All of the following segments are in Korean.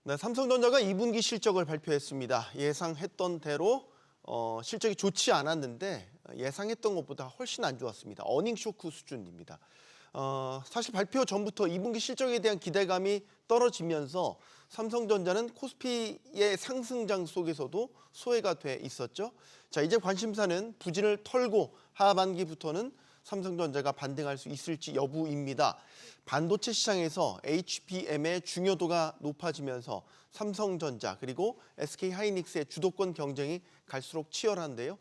네, 삼성전자가 2분기 실적을 발표했습니다. 예상했던 대로 실적이 좋지 않았는데 예상했던 것보다 훨씬 안 좋았습니다. 어닝 쇼크 수준입니다. 사실 발표 전부터 2분기 실적에 대한 기대감이 떨어지면서 삼성전자는 코스피의 상승장 속에서도 소외가 돼 있었죠. 자, 이제 관심사는 부진을 털고 하반기부터는 삼성전자가 반등할 수 있을지 여부입니다. 반도체 시장에서 HBM의 중요도가 높아지면서 삼성전자 그리고 SK하이닉스의 주도권 경쟁이 갈수록 치열한데요.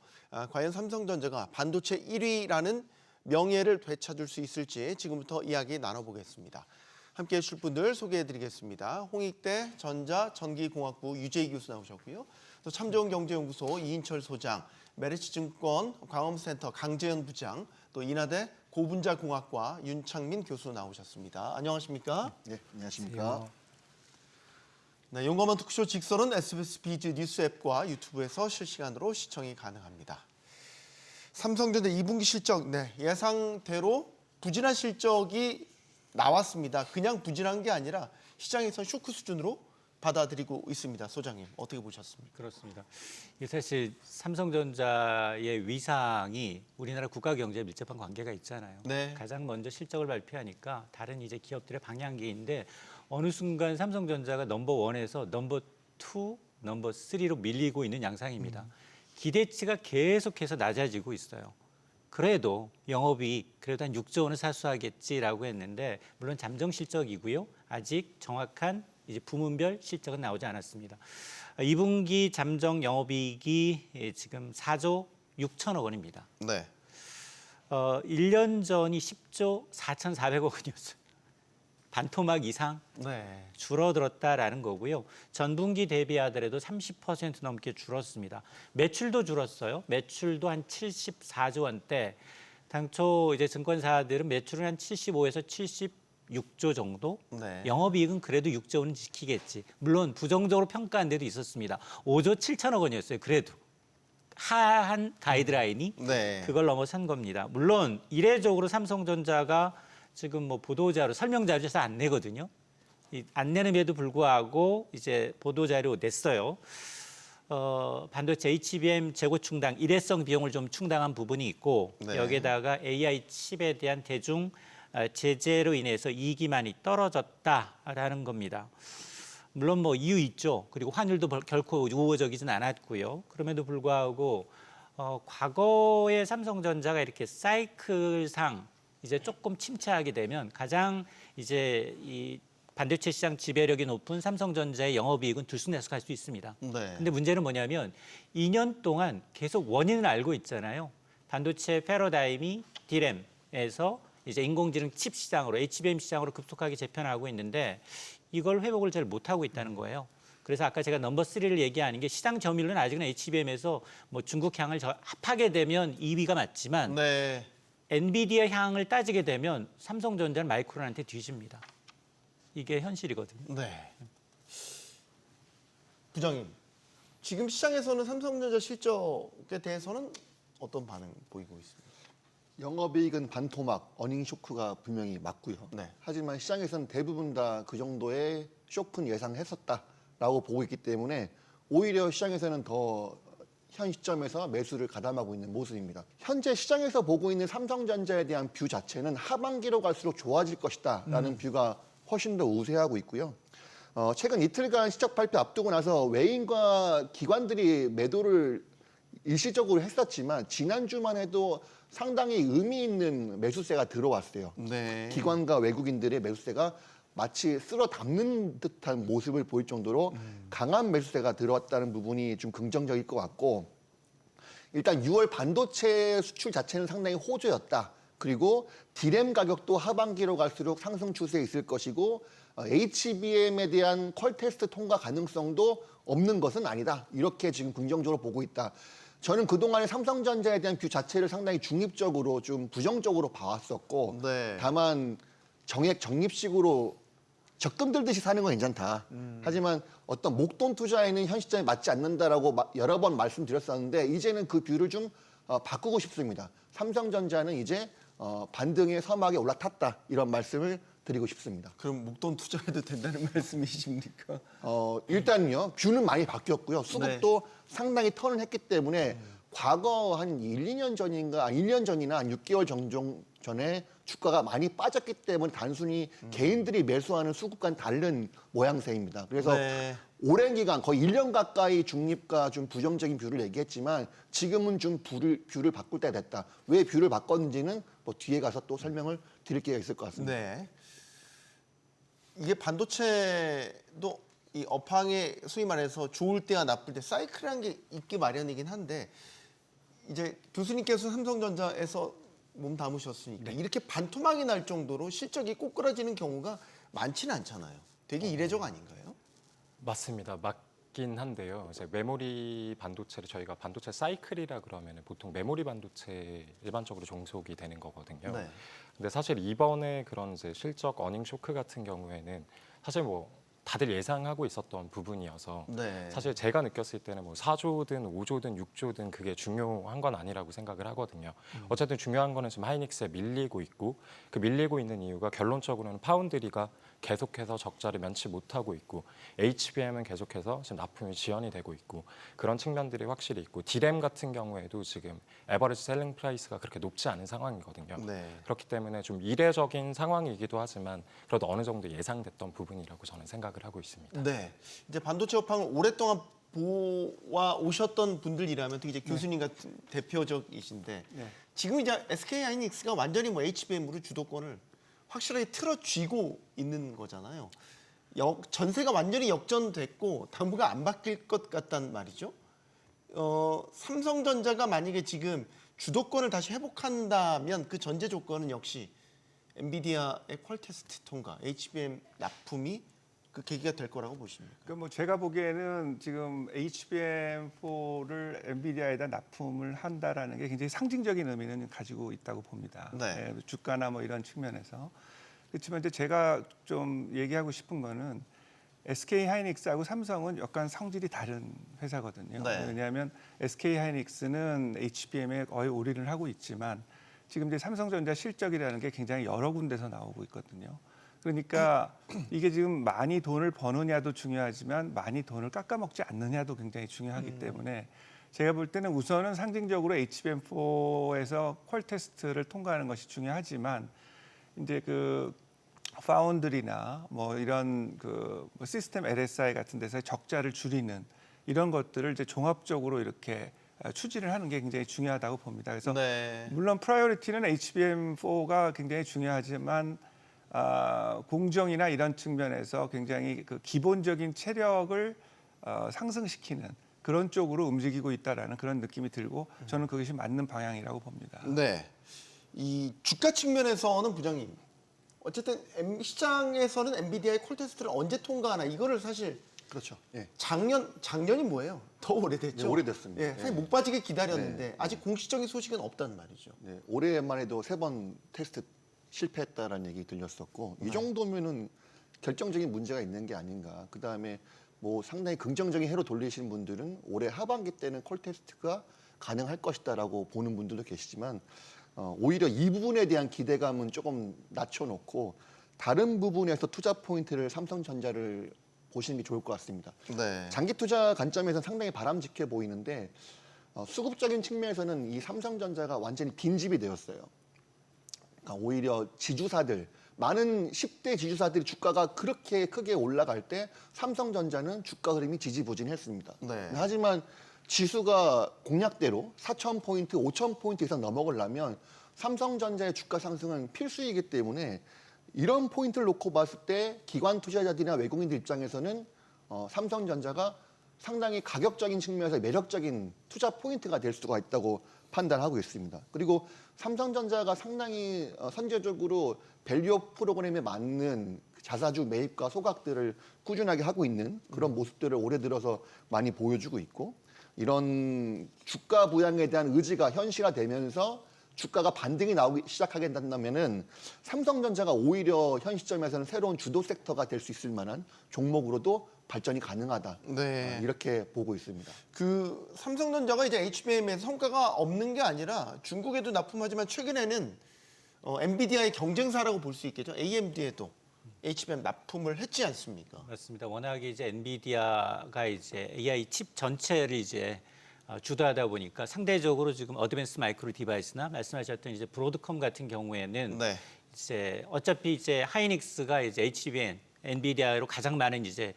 과연 삼성전자가 반도체 1위라는 명예를 되찾을 수 있을지 지금부터 이야기 나눠보겠습니다. 함께해 주실 분들 소개해드리겠습니다. 홍익대 전자전기공학부 유재희 교수 나오셨고요. 또 참좋은경제연구소 이인철 소장, 메리츠증권 광화문센터 강재현 부장, 또 인하대 고분자공학과 윤창민 교수 나오셨습니다. 안녕하십니까? 네, 안녕하십니까? 네, 용감한 토크쇼 직설은 SBS 비즈 뉴스 앱과 유튜브에서 실시간으로 시청이 가능합니다. 삼성전자 2분기 실적, 예상대로 부진한 실적이 나왔습니다. 그냥 부진한 게 아니라 시장에서 쇼크 수준으로 받아들이고 있습니다. 소장님, 어떻게 보셨습니까? 그렇습니다. 이게 사실 삼성전자의 위상이 우리나라 국가 경제에 밀접한 관계가 있잖아요. 네. 가장 먼저 실적을 발표하니까 다른 이제 기업들의 방향기인데 어느 순간 삼성전자가 넘버 원에서 넘버 투, 넘버 쓰리로 밀리고 있는 양상입니다. 기대치가 계속해서 낮아지고 있어요. 그래도 영업이익 그래도 한 6조 원은 사수하겠지라고 했는데 물론 잠정 실적이고요. 아직 정확한 이제 부문별 실적은 나오지 않았습니다. 2분기 잠정 영업이익이 지금 4조 6천억 원입니다. 네. 1년 전이 10조 4,400억 원이었어요. 반토막 이상 네. 줄어들었다라는 거고요. 전분기 대비하더라도 30% 넘게 줄었습니다. 매출도 줄었어요. 매출도 한 74조 원대. 당초 이제 증권사들은 매출은 한 75에서 76조 정도. 네. 영업이익은 그래도 6조 원은 지키겠지. 물론 부정적으로 평가한 데도 있었습니다. 5조 7천억 원이었어요. 그래도 하한 가이드라인이 네. 그걸 넘어선 겁니다. 물론 이례적으로 삼성전자가 지금 뭐 보도자료, 설명자료에서 안 내거든요. 안 내는에도 불구하고 이제 보도자료 냈어요. 반도체 HBM 재고 충당, 일회성 비용을 좀 충당한 부분이 있고 네. 여기에다가 AI 칩에 대한 대중 제재로 인해서 이익이 많이 떨어졌다라는 겁니다. 물론 뭐 이유 있죠. 그리고 환율도 결코 우호적이진 않았고요. 그럼에도 불구하고 과거에 삼성전자가 이렇게 사이클상 이제 조금 침체하게 되면 가장 이제 이 반도체 시장 지배력이 높은 삼성전자의 영업이익은 들쑥날쑥할 수 있습니다. 네. 근데 문제는 뭐냐면 2년 동안 계속 원인을 알고 있잖아요. 반도체 패러다임이 D램에서 이제 인공지능 칩 시장으로 HBM 시장으로 급속하게 재편하고 있는데 이걸 회복을 잘 못하고 있다는 거예요. 그래서 아까 제가 넘버 3를 얘기하는 게 시장 점유율은 아직은 HBM에서 뭐 중국 향을 합하게 되면 2위가 맞지만 네. 엔비디아 향을 따지게 되면 삼성전자는 마이크론한테 뒤집니다. 이게 현실이거든요. 네. 부장님, 지금 시장에서는 삼성전자 실적에 대해서는 어떤 반응 보이고 있습니까? 영업이익은 반토막, 어닝 쇼크가 분명히 맞고요. 네. 하지만 시장에서는 대부분 다 그 정도의 쇼크는 예상했었다라고 보고 있기 때문에 오히려 시장에서는 더 현 시점에서 매수를 가담하고 있는 모습입니다. 현재 시장에서 보고 있는 삼성전자에 대한 뷰 자체는 하반기로 갈수록 좋아질 것이다라는 뷰가 훨씬 더 우세하고 있고요. 최근 이틀간 실적 발표 앞두고 나서 외인과 기관들이 매도를 일시적으로 했었지만 지난주만 해도 상당히 의미 있는 매수세가 들어왔어요. 네. 기관과 외국인들의 매수세가 마치 쓸어 담는 듯한 모습을 보일 정도로 강한 매수세가 들어왔다는 부분이 좀 긍정적일 것 같고, 일단 6월 반도체 수출 자체는 상당히 호조였다. 그리고 D램 가격도 하반기로 갈수록 상승 추세에 있을 것이고 HBM에 대한 퀄 테스트 통과 가능성도 없는 것은 아니다. 이렇게 지금 긍정적으로 보고 있다. 저는 그동안에 삼성전자에 대한 뷰 자체를 상당히 중립적으로 좀 부정적으로 봐왔었고 네. 다만 정액 적립식으로 적금 들듯이 사는 건 괜찮다. 하지만 어떤 목돈 투자에는 현 시점에 맞지 않는다라고 여러 번 말씀드렸었는데 이제는 그 뷰를 좀 바꾸고 싶습니다. 삼성전자는 이제 반등의 서막에 올라탔다. 이런 말씀을 드리고 싶습니다. 그럼 목돈 투자해도 된다는 말씀이십니까? 일단요. 뷰는 많이 바뀌었고요. 수급도 상당히 턴을 했기 때문에 과거 한 1, 2년 전인가, 1년 전이나 한 6개월 정도 전에 주가가 많이 빠졌기 때문에 단순히 개인들이 매수하는 수급과는 다른 모양새입니다. 그래서 네. 오랜 기간 거의 1년 가까이 중립과 좀 부정적인 뷰를 얘기했지만 지금은 좀 뷰를 바꿀 때가 됐다. 왜 뷰를 바꿨는지는 뭐 뒤에 가서 또 설명을 드릴 기회가 있을 것 같습니다. 네. 이게 반도체도 이 업황에 소위 말해서 좋을 때와 나쁠 때 사이클이라는 게 있기 마련이긴 한데 이제 교수님께서 삼성전자에서 몸 담으셨으니까 이렇게 반토막이 날 정도로 실적이 꼬꾸라지는 경우가 많지는 않잖아요. 되게 이례적 아닌가요? 맞습니다. 맞긴 한데요. 이제 메모리 반도체를 저희가 반도체 사이클이라 그러면 보통 메모리 반도체 일반적으로 종속이 되는 거거든요. 네. 근데 사실 이번에 그런 이제 실적 어닝 쇼크 같은 경우에는 사실 뭐 다들 예상하고 있었던 부분이어서 네. 사실 제가 느꼈을 때는 뭐 4조든 5조든 6조든 그게 중요한 건 아니라고 생각을 하거든요. 어쨌든 중요한 거는 지금 하이닉스에 밀리고 있고 그 밀리고 있는 이유가 결론적으로는 파운드리가 계속해서 적자를 면치 못하고 있고 HBM은 계속해서 지금 납품이 지연이 되고 있고 그런 측면들이 확실히 있고 디램 같은 경우에도 지금 에버리지 셀링 프라이스가 그렇게 높지 않은 상황이거든요. 네. 그렇기 때문에 좀 이례적인 상황이기도 하지만 그래도 어느 정도 예상됐던 부분이라고 저는 생각을 하고 있습니다. 네. 이제 반도체 업황을 오랫동안 보아 오셨던 분들이라면 특히 이제 교수님 같은 대표적이신데 지금 이제 SK 하이닉스가 완전히 뭐 HBM으로 주도권을 확실하게 틀어쥐고 있는 거잖아요. 전세가 완전히 역전됐고 당분간 안 바뀔 것 같단 말이죠. 삼성전자가 만약에 지금 주도권을 다시 회복한다면 그 전제 조건은 역시 엔비디아의 퀄테스트 통과, HBM 납품이 그 계기가 될 거라고 보십니까? 그 뭐 제가 보기에는 지금 HBM4를 엔비디아에다 납품을 한다라는 게 굉장히 상징적인 의미는 가지고 있다고 봅니다. 네. 주가나 뭐 이런 측면에서. 그렇지만 이제 제가 좀 얘기하고 싶은 거는 SK 하이닉스하고 삼성은 약간 성질이 다른 회사거든요. 네. 왜냐하면 SK 하이닉스는 HBM에 거의 올인을 하고 있지만 지금 이제 삼성전자 실적이라는 게 굉장히 여러 군데서 나오고 있거든요. 그러니까 이게 지금 많이 돈을 버느냐도 중요하지만 많이 돈을 깎아먹지 않느냐도 굉장히 중요하기 때문에 제가 볼 때는 우선은 상징적으로 HBM4에서 퀄 테스트를 통과하는 것이 중요하지만 이제 그 파운드리나 뭐 이런 그 시스템 LSI 같은 데서의 적자를 줄이는 이런 것들을 이제 종합적으로 이렇게 추진을 하는 게 굉장히 중요하다고 봅니다. 그래서 네. 물론 프라이어리티는 HBM4가 굉장히 중요하지만 공정이나 이런 측면에서 굉장히 그 기본적인 체력을 상승시키는 그런 쪽으로 움직이고 있다라는 그런 느낌이 들고 저는 그것이 맞는 방향이라고 봅니다. 네. 이 주가 측면에서는 부장님 어쨌든 시장에서는 엔비디아의 콜테스트를 언제 통과하나 이거를 사실 그렇죠. 예. 작년이 뭐예요? 더 오래됐죠. 네, 오래됐습니다. 예, 사실 예. 못 빠지게 기다렸는데 네, 아직 공식적인 소식은 없단 말이죠. 네, 올해만 해도 3번 테스트 실패했다라는 얘기 들렸었고 이 정도면은 결정적인 문제가 있는 게 아닌가. 그 다음에 뭐 상당히 긍정적인 해로 돌리시는 분들은 올해 하반기 때는 콜 테스트가 가능할 것이다라고 보는 분들도 계시지만 오히려 이 부분에 대한 기대감은 조금 낮춰놓고 다른 부분에서 투자 포인트를 삼성전자를 보시는 게 좋을 것 같습니다. 네. 장기 투자 관점에서는 상당히 바람직해 보이는데 수급적인 측면에서는 이 삼성전자가 완전히 빈집이 되었어요. 그러니까 오히려 지주사들, 많은 10대 지주사들이 주가가 그렇게 크게 올라갈 때 삼성전자는 주가 흐름이 지지부진했습니다. 네. 하지만 지수가 공약대로 4,000포인트, 5,000포인트 이상 넘어가려면 삼성전자의 주가 상승은 필수이기 때문에 이런 포인트를 놓고 봤을 때 기관 투자자들이나 외국인들 입장에서는 삼성전자가 상당히 가격적인 측면에서 매력적인 투자 포인트가 될 수가 있다고 판단하고 있습니다. 그리고 삼성전자가 상당히 선제적으로 밸류업 프로그램에 맞는 자사주 매입과 소각들을 꾸준하게 하고 있는 그런 모습들을 올해 들어서 많이 보여주고 있고 이런 주가 부양에 대한 의지가 현실화되면서 주가가 반등이 나오기 시작하게 된다면은 삼성전자가 오히려 현 시점에서는 새로운 주도 섹터가 될 수 있을 만한 종목으로도 발전이 가능하다. 네. 이렇게 보고 있습니다. 그 삼성전자가 이제 HBM에서 성과가 없는 게 아니라 중국에도 납품하지만 최근에는 엔비디아의 경쟁사라고 볼 수 있겠죠. AMD에도 HBM 납품을 했지 않습니까? 맞습니다. 워낙에 이제 엔비디아가 이제 AI 칩 전체를 이제 주도하다 보니까 상대적으로 지금 어드밴스 마이크로 디바이스나 말씀하셨던 이제 브로드컴 같은 경우에는 네. 이제 어차피 이제 하이닉스가 이제 HBM, 엔비디아로 가장 많은 이제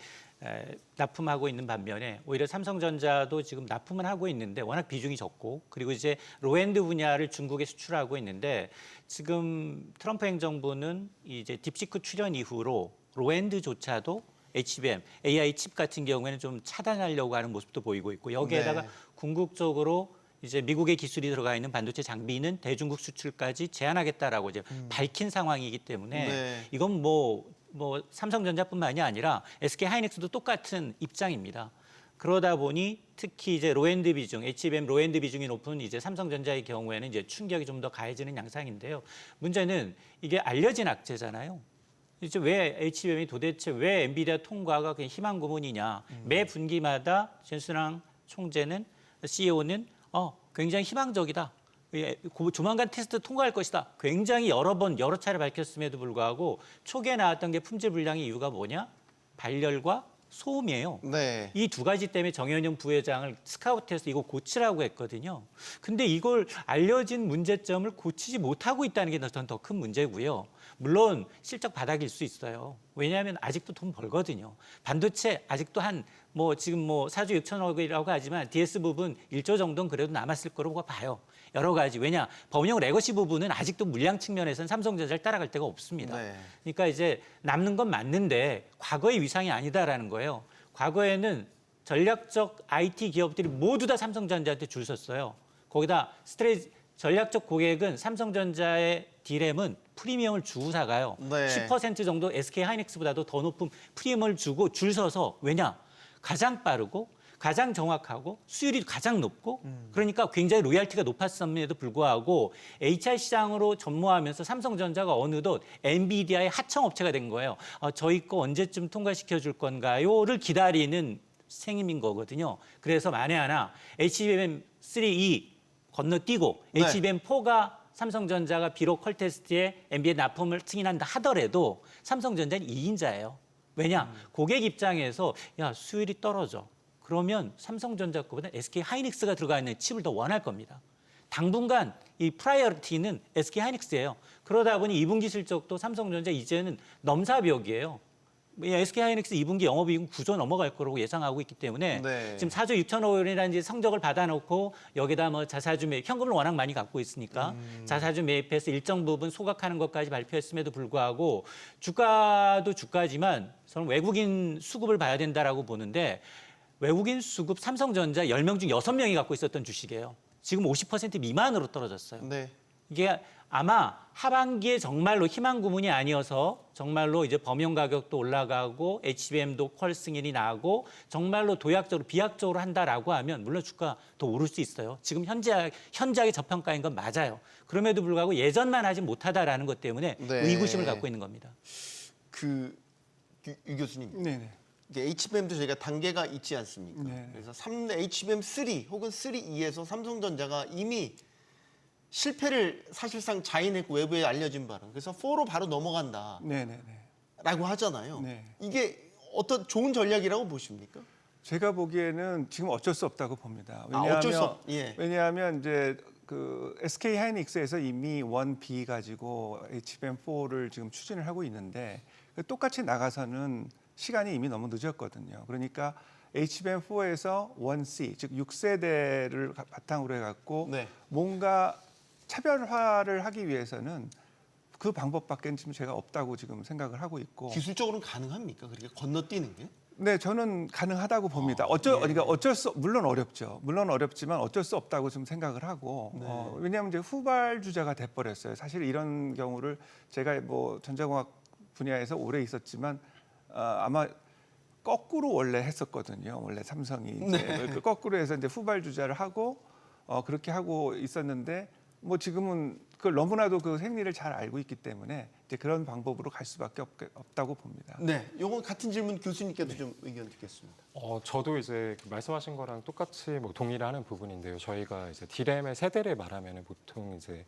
납품하고 있는 반면에 오히려 삼성전자도 지금 납품은 하고 있는데 워낙 비중이 적고 그리고 이제 로엔드 분야를 중국에 수출하고 있는데 지금 트럼프 행정부는 이제 딥시크 출현 이후로 로엔드조차도 HBM, AI 칩 같은 경우에는 좀 차단하려고 하는 모습도 보이고 있고 여기에다가 네. 궁극적으로 이제 미국의 기술이 들어가 있는 반도체 장비는 대중국 수출까지 제한하겠다라고 이제 밝힌 상황이기 때문에 네. 이건 뭐 삼성전자뿐만이 아니라 SK 하이닉스도 똑같은 입장입니다. 그러다 보니 특히 이제 로엔드 비중, HBM 로엔드 비중이 높은 이제 삼성전자의 경우에는 이제 충격이 좀 더 가해지는 양상인데요. 문제는 이게 알려진 악재잖아요. 이제 왜 HBM이 도대체 왜 엔비디아 통과가 그냥 희망 고문이냐? 매 분기마다 젠슨왕 총재는 CEO는 굉장히 희망적이다. 조만간 테스트 통과할 것이다. 굉장히 여러 차례 밝혔음에도 불구하고 초기에 나왔던 게 품질 불량의 이유가 뭐냐? 발열과 소음이에요. 네. 이 두 가지 때문에 정현용 부회장을 스카우트해서 이거 고치라고 했거든요. 근데 이걸 알려진 문제점을 고치지 못하고 있다는 게 더 큰 문제고요. 물론 실적 바닥일 수 있어요. 왜냐하면 아직도 돈 벌거든요. 반도체 아직도 지금 4조 6천억이라고 하지만 DS 부분 1조 정도는 그래도 남았을 거라고 봐요. 여러 가지. 왜냐? 범용 레거시 부분은 아직도 물량 측면에서는 삼성전자를 따라갈 데가 없습니다. 네. 그러니까 이제 남는 건 맞는데 과거의 위상이 아니다라는 거예요. 과거에는 전략적 IT 기업들이 모두 다 삼성전자한테 줄 섰어요. 거기다 전략적 고객은 삼성전자의 D램은 프리미엄을 주고 사가요. 네. 10% 정도 SK 하이닉스보다도 더 높은 프리미엄을 주고 줄 서서 왜냐? 가장 빠르고 가장 정확하고 수율이 가장 높고 그러니까 굉장히 로열티가 높았음에도 불구하고 HR 시장으로 전무하면서 삼성전자가 어느덧 엔비디아의 하청업체가 된 거예요. 저희 거 언제쯤 통과시켜 줄 건가요?를 기다리는 셈인 거거든요. 그래서 만에 하나 HBM3E 건너뛰고 네. HBM4가 삼성전자가 비록 컬 테스트에 엔비디아 납품을 승인한다 하더라도 삼성전자는 2인자예요. 왜냐? 고객 입장에서 수율이 떨어져. 그러면 삼성전자 거보다 SK 하이닉스가 들어가 있는 칩을 더 원할 겁니다. 당분간 이 프라이어리티는 SK 하이닉스예요. 그러다 보니 2분기 실적도 삼성전자 이제는 넘사벽이에요. SK 하이닉스 2분기 영업이익은 9조 넘어갈 거라고 예상하고 있기 때문에 네. 지금 4조 6천억 원이라는 성적을 받아놓고 여기다 자사주 매입, 현금을 워낙 많이 갖고 있으니까 자사주 매입해서 일정 부분 소각하는 것까지 발표했음에도 불구하고 주가도 주가지만 저는 외국인 수급을 봐야 된다라고 보는데 외국인 수급 삼성전자 10명 중 6명이 갖고 있었던 주식이에요. 지금 50% 미만으로 떨어졌어요. 네. 이게 아마 하반기에 정말로 희망 고문이 아니어서 정말로 이제 범용 가격도 올라가고 HBM도 퀄 승인이 나고 정말로 비약적으로 한다라고 하면 물론 주가 더 오를 수 있어요. 지금 현저하게 저평가인 건 맞아요. 그럼에도 불구하고 예전만 하지 못하다라는 것 때문에 네. 의구심을 갖고 있는 겁니다. 유 교수님. 네네. 이게 HBM도 저희가 단계가 있지 않습니까? 네. 그래서 HBM3 혹은 3E에서 삼성전자가 이미 실패를 사실상 자인했고 외부에 알려진 바는 그래서 4로 바로 넘어간다라고 네네네. 하잖아요. 네. 이게 어떤 좋은 전략이라고 보십니까? 제가 보기에는 지금 어쩔 수 없다고 봅니다. 어쩔 수 없. 예. 왜냐하면 이제 그 SK 하이닉스에서 이미 1B 가지고 HBM4를 지금 추진을 하고 있는데 똑같이 나가서는 시간이 이미 너무 늦었거든요. 그러니까 HBM4에서 1C 즉 6세대를 바탕으로 해갖고 네. 뭔가 차별화를 하기 위해서는 그 방법밖에 지금 제가 없다고 지금 생각을 하고 있고. 기술적으로는 가능합니까? 그렇게 건너뛰는 게? 네, 저는 가능하다고 봅니다. 그러니까 물론 어렵죠. 물론 어렵지만 어쩔 수 없다고 좀 생각을 하고. 네. 왜냐하면 이제 후발주자가 돼버렸어요. 사실 이런 경우를 제가 전자공학 분야에서 오래 있었지만 아마 거꾸로 원래 했었거든요. 원래 삼성이 이제 그 거꾸로 해서 이제 후발주자를 하고 그렇게 하고 있었는데 지금은 그걸 너무나도 그 생리를 잘 알고 있기 때문에 이제 그런 방법으로 갈 수밖에 없다고 봅니다. 네, 요건 같은 질문 교수님께도 좀 의견 듣겠습니다. 저도 이제 말씀하신 거랑 똑같이 동의를 하는 부분인데요. 저희가 이제 D램의 세대를 말하면 보통 이제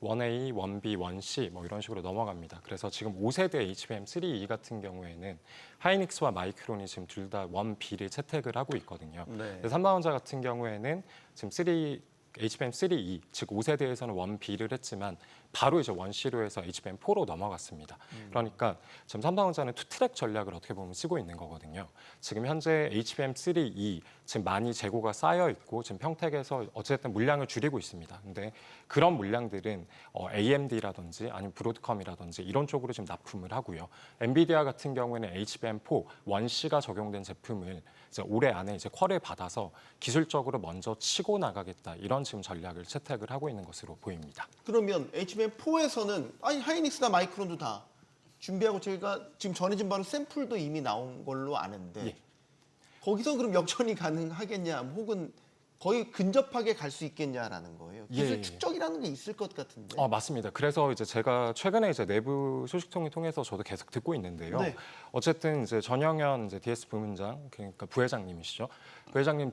1A, 1B, 1C 뭐 이런 식으로 넘어갑니다. 그래서 지금 5세대 HBM3E 같은 경우에는 하이닉스와 마이크론이 지금 둘 다 1B를 채택을 하고 있거든요. 네. 삼성전자 같은 경우에는 지금 HBM3E 즉 5세대에서는 1B를 했지만 바로 이제 1C로 해서 HBM4로 넘어갔습니다. 그러니까 지금 삼성전자는 투트랙 전략을 어떻게 보면 쓰고 있는 거거든요. 지금 현재 HBM3E 지금 많이 재고가 쌓여 있고 지금 평택에서 어쨌든 물량을 줄이고 있습니다. 근데 그런 물량들은 AMD라든지 아니면 브로드컴이라든지 이런 쪽으로 지금 납품을 하고요. 엔비디아 같은 경우에는 HBM4 1C가 적용된 제품을 이제 올해 안에 이제 퀄을 받아서 기술적으로 먼저 치고 나가겠다 이런 지금 전략을 채택을 하고 있는 것으로 보입니다. 그러면 HBM4에서는 아니 하이닉스나 마이크론도 다 준비하고 저희가 지금 전해진 바로 샘플도 이미 나온 걸로 아는데 예. 거기서 그럼 역전이 가능하겠냐 혹은 거의 근접하게 갈 수 있겠냐라는 거예요. 기술 예. 축적이라는 게 있을 것 같은데. 맞습니다. 그래서 이제 제가 최근에 이제 내부 소식통을 통해서 저도 계속 듣고 있는데요. 네. 어쨌든 이제 전영현 이제 DS 부문장 그러니까 부회장님이시죠. 부회장님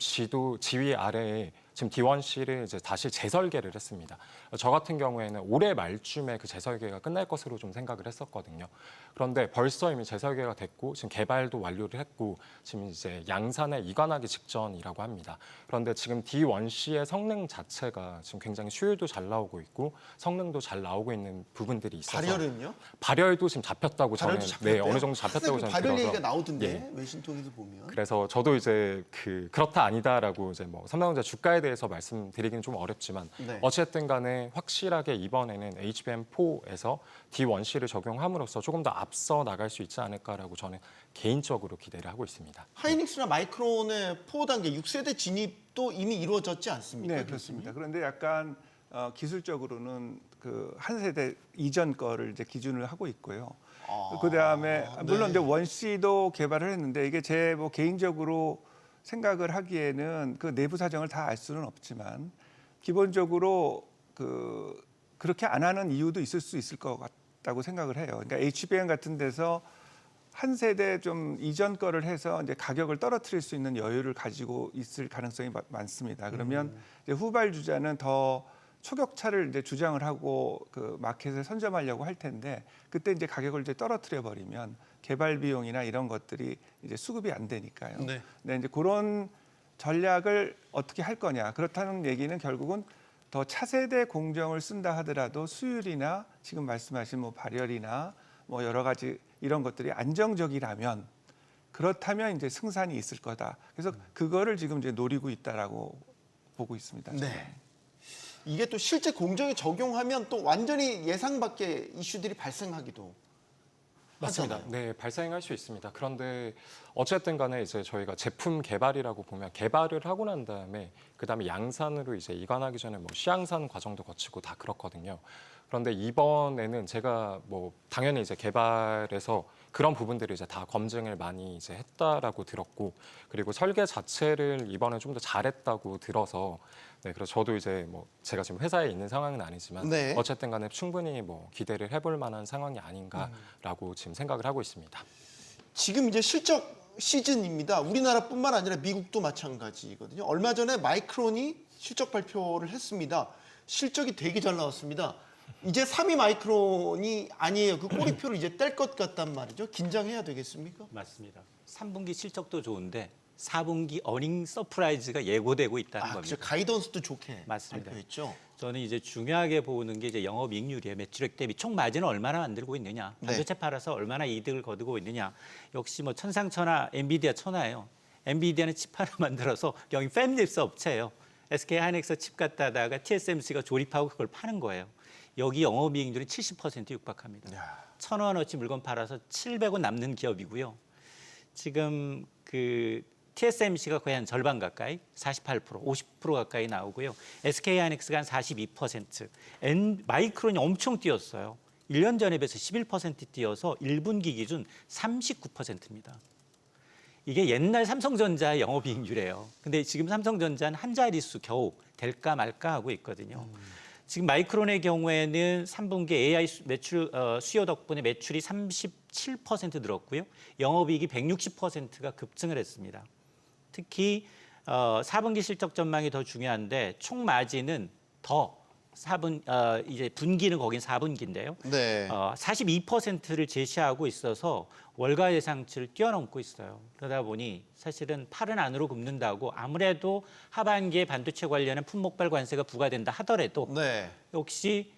지휘 아래에 지금 D1C를 이제 다시 재설계를 했습니다. 저 같은 경우에는 올해 말쯤에 그 재설계가 끝날 것으로 좀 생각을 했었거든요. 그런데 벌써 이미 재설계가 됐고 지금 개발도 완료를 했고 지금 이제 양산에 이관하기 직전이라고 합니다. 그런데 지금 D1C의 성능 자체가 지금 굉장히 수율도 잘 나오고 있고 성능도 잘 나오고 있는 부분들이 있어서 발열은요? 발열도 지금 잡혔다고 발열도 저는 잡혔대요? 어느 정도 잡혔다고 저는 발열 얘기가 들어서 나오던데 예. 외신 통해서 보면. 그래서 저도 이제 그렇다 아니다라고 이제 뭐 삼성전자 주가에 대해서 말씀드리기는 좀 어렵지만 네. 어쨌든 간에 확실하게 이번에는 HBM4에서 D1C를 적용함으로써 조금 더 앞서 나갈 수 있지 않을까라고 저는 개인적으로 기대를 하고 있습니다. 하이닉스나 마이크론의 4단계 6세대 진입도 이미 이루어졌지 않습니까? 네, 그렇습니다. 그런데 약간 기술적으로는 그 한 세대 이전 거를 이제 기준을 하고 있고요. 그다음에 물론 이제 원C도 개발을 했는데 이게 제 뭐 개인적으로 생각을 하기에는 그 내부 사정을 다 알 수는 없지만 기본적으로 그렇게 안 하는 이유도 있을 수 있을 것 같다고 생각을 해요. 그러니까 HBM 같은 데서 한 세대 좀 이전 거를 해서 이제 가격을 떨어뜨릴 수 있는 여유를 가지고 있을 가능성이 많습니다. 그러면 이제 후발주자는 더 초격차를 이제 주장을 하고 그 마켓을 선점하려고 할 텐데 그때 이제 가격을 이제 떨어뜨려 버리면 개발 비용이나 이런 것들이 이제 수급이 안 되니까요. 네. 네, 이제 그런 전략을 어떻게 할 거냐. 그렇다는 얘기는 결국은 더 차세대 공정을 쓴다 하더라도 수율이나 지금 말씀하신 뭐 발열이나 뭐 여러 가지 이런 것들이 안정적이라면 그렇다면 이제 승산이 있을 거다. 그래서 그거를 지금 이제 노리고 있다라고 보고 있습니다. 저는. 네. 이게 또 실제 공정에 적용하면 또 완전히 예상 밖의 이슈들이 발생하기도 맞습니다. 하잖아요. 네, 발생할 수 있습니다. 그런데 어쨌든 간에 이제 저희가 제품 개발이라고 보면 개발을 하고 난 다음에 그다음에 양산으로 이제 이관하기 전에 뭐 시향산 과정도 거치고 다 그렇거든요. 그런데 이번에는 제가 뭐 당연히 이제 개발에서 그런 부분들을 이제 다 검증을 많이 이제 했다라고 들었고 그리고 설계 자체를 이번에 좀 더 잘했다고 들어서 네, 그래서 저도 이제 뭐 제가 지금 회사에 있는 상황은 아니지만 네. 어쨌든 간에 충분히 뭐 기대를 해볼 만한 상황이 아닌가라고 지금 생각을 하고 있습니다. 지금 이제 실적 시즌입니다. 우리나라뿐만 아니라 미국도 마찬가지거든요. 얼마 전에 마이크론이 실적 발표를 했습니다. 실적이 되게 잘 나왔습니다. 이제 3위 마이크론이 아니에요. 그 꼬리표를 이제 뗄 것 같단 말이죠. 긴장해야 되겠습니까? 맞습니다. 3분기 실적도 좋은데 4분기 어닝 서프라이즈가 예고되고 있다는 아, 겁니다. 그죠. 가이던스도 좋게 맞습니다. 발표했죠. 저는 이제 중요하게 보는 게 이제 영업이익률이에요. 매출액 대비 총 마진을 얼마나 만들고 있느냐, 네. 반도체 팔아서 얼마나 이득을 거두고 있느냐. 역시 뭐 천상천하, 엔비디아 천하예요. 엔비디아는 칩 하나 만들어서 여기 팹립스 업체예요. SK 하이닉스 칩 갖다다가 TSMC가 조립하고 그걸 파는 거예요. 여기 영업이익률이 70% 육박합니다. 1,000원어치 물건 팔아서 700원 남는 기업이고요. 지금 그 TSMC가 거의 한 절반 가까이, 48%, 50% 가까이 나오고요. SK 하이닉스가 한 42%, 마이크론이 엄청 뛰었어요. 1년 전에 비해서 11% 뛰어서 1분기 기준 39%입니다. 이게 옛날 삼성전자의 영업이익률이에요. 근데 지금 삼성전자는 한 자릿수 겨우 될까 말까 하고 있거든요. 지금 마이크론의 경우에는 3분기 AI 매출 수요 덕분에 매출이 37% 늘었고요. 영업이익이 160%가 급증을 했습니다. 특히 4분기 실적 전망이 더 중요한데 총 마진은 더 이제 분기는 거긴 4분기인데요. 네. 42%를 제시하고 있어서 월가 예상치를 뛰어넘고 있어요. 그러다 보니 사실은 팔은 안으로 굽는다고 아무래도 하반기에 반도체 관련한 품목발 관세가 부과된다 하더라도 네. 역시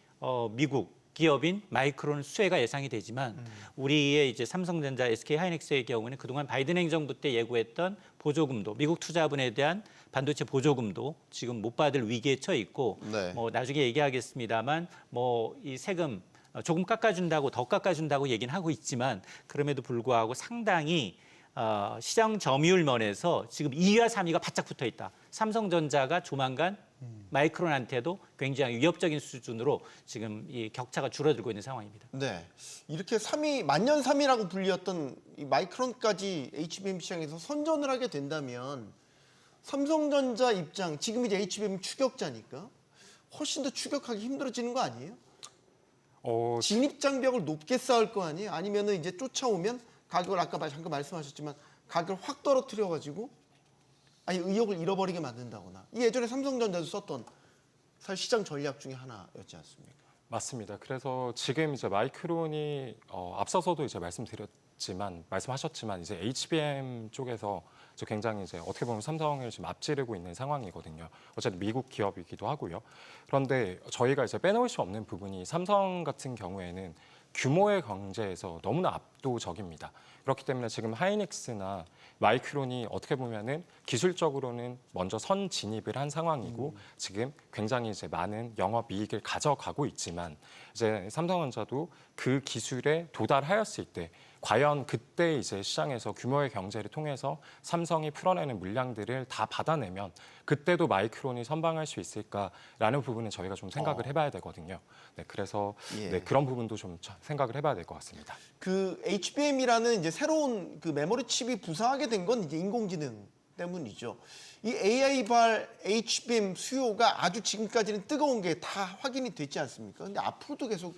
미국 기업인 마이크론 수혜가 예상이 되지만 우리의 이제 삼성전자, SK 하이닉스의 경우는 그동안 바이든 행정부 때 예고했던 보조금도 미국 투자분에 대한 반도체 보조금도 지금 못 받을 위기에 처해 있고 네. 뭐 나중에 얘기하겠습니다만 뭐 이 세금 조금 깎아준다고 더 깎아준다고 얘기는 하고 있지만 그럼에도 불구하고 상당히 시장 점유율 면에서 지금 2위와 3위가 바짝 붙어 있다. 삼성전자가 조만간 마이크론한테도 굉장히 위협적인 수준으로 지금 이 격차가 줄어들고 있는 상황입니다. 네. 이렇게 3위, 만년 3위라고 불렸던 이 마이크론까지 HBM 시장에서 선전을 하게 된다면 삼성전자 입장, 지금 이제 HBM 추격자니까 훨씬 더 추격하기 힘들어지는 거 아니에요? 진입 장벽을 높게 쌓을 거 아니에요? 아니면은 이제 쫓아오면 가격을 아까 잠깐 말씀하셨지만 가격을 확 떨어뜨려 가지고 아니 의욕을 잃어버리게 만든다거나 이 예전에 삼성전자도 썼던 사실 시장 전략 중에 하나였지 않습니까? 맞습니다. 그래서 지금 이제 마이크론이 앞서서도 이제 말씀하셨지만 이제 HBM 쪽에서 굉장히 이제 어떻게 보면 삼성을 지금 앞지르고 있는 상황이거든요. 어쨌든 미국 기업이기도 하고요. 그런데 저희가 이제 빼놓을 수 없는 부분이 삼성 같은 경우에는 규모의 경제에서 너무나 압도적입니다. 그렇기 때문에 지금 하이닉스나 마이크론이 어떻게 보면은 기술적으로는 먼저 선 진입을 한 상황이고 지금 굉장히 이제 많은 영업 이익을 가져가고 있지만 이제 삼성전자도 그 기술에 도달하였을 때 과연 그때 이제 시장에서 규모의 경제를 통해서 삼성이 풀어내는 물량들을 다 받아내면 그때도 마이크론이 선방할 수 있을까라는 부분은 저희가 좀 생각을 해봐야 되거든요. 네, 그래서 예. 네, 그런 부분도 좀 생각을 해봐야 될 것 같습니다. 그 HBM이라는 이제 새로운 그 메모리 칩이 부상하게 된 건 이제 인공지능 때문이죠. 이 AI발 HBM 수요가 아주 지금까지는 뜨거운 게 다 확인이 됐지 않습니까? 근데 앞으로도 계속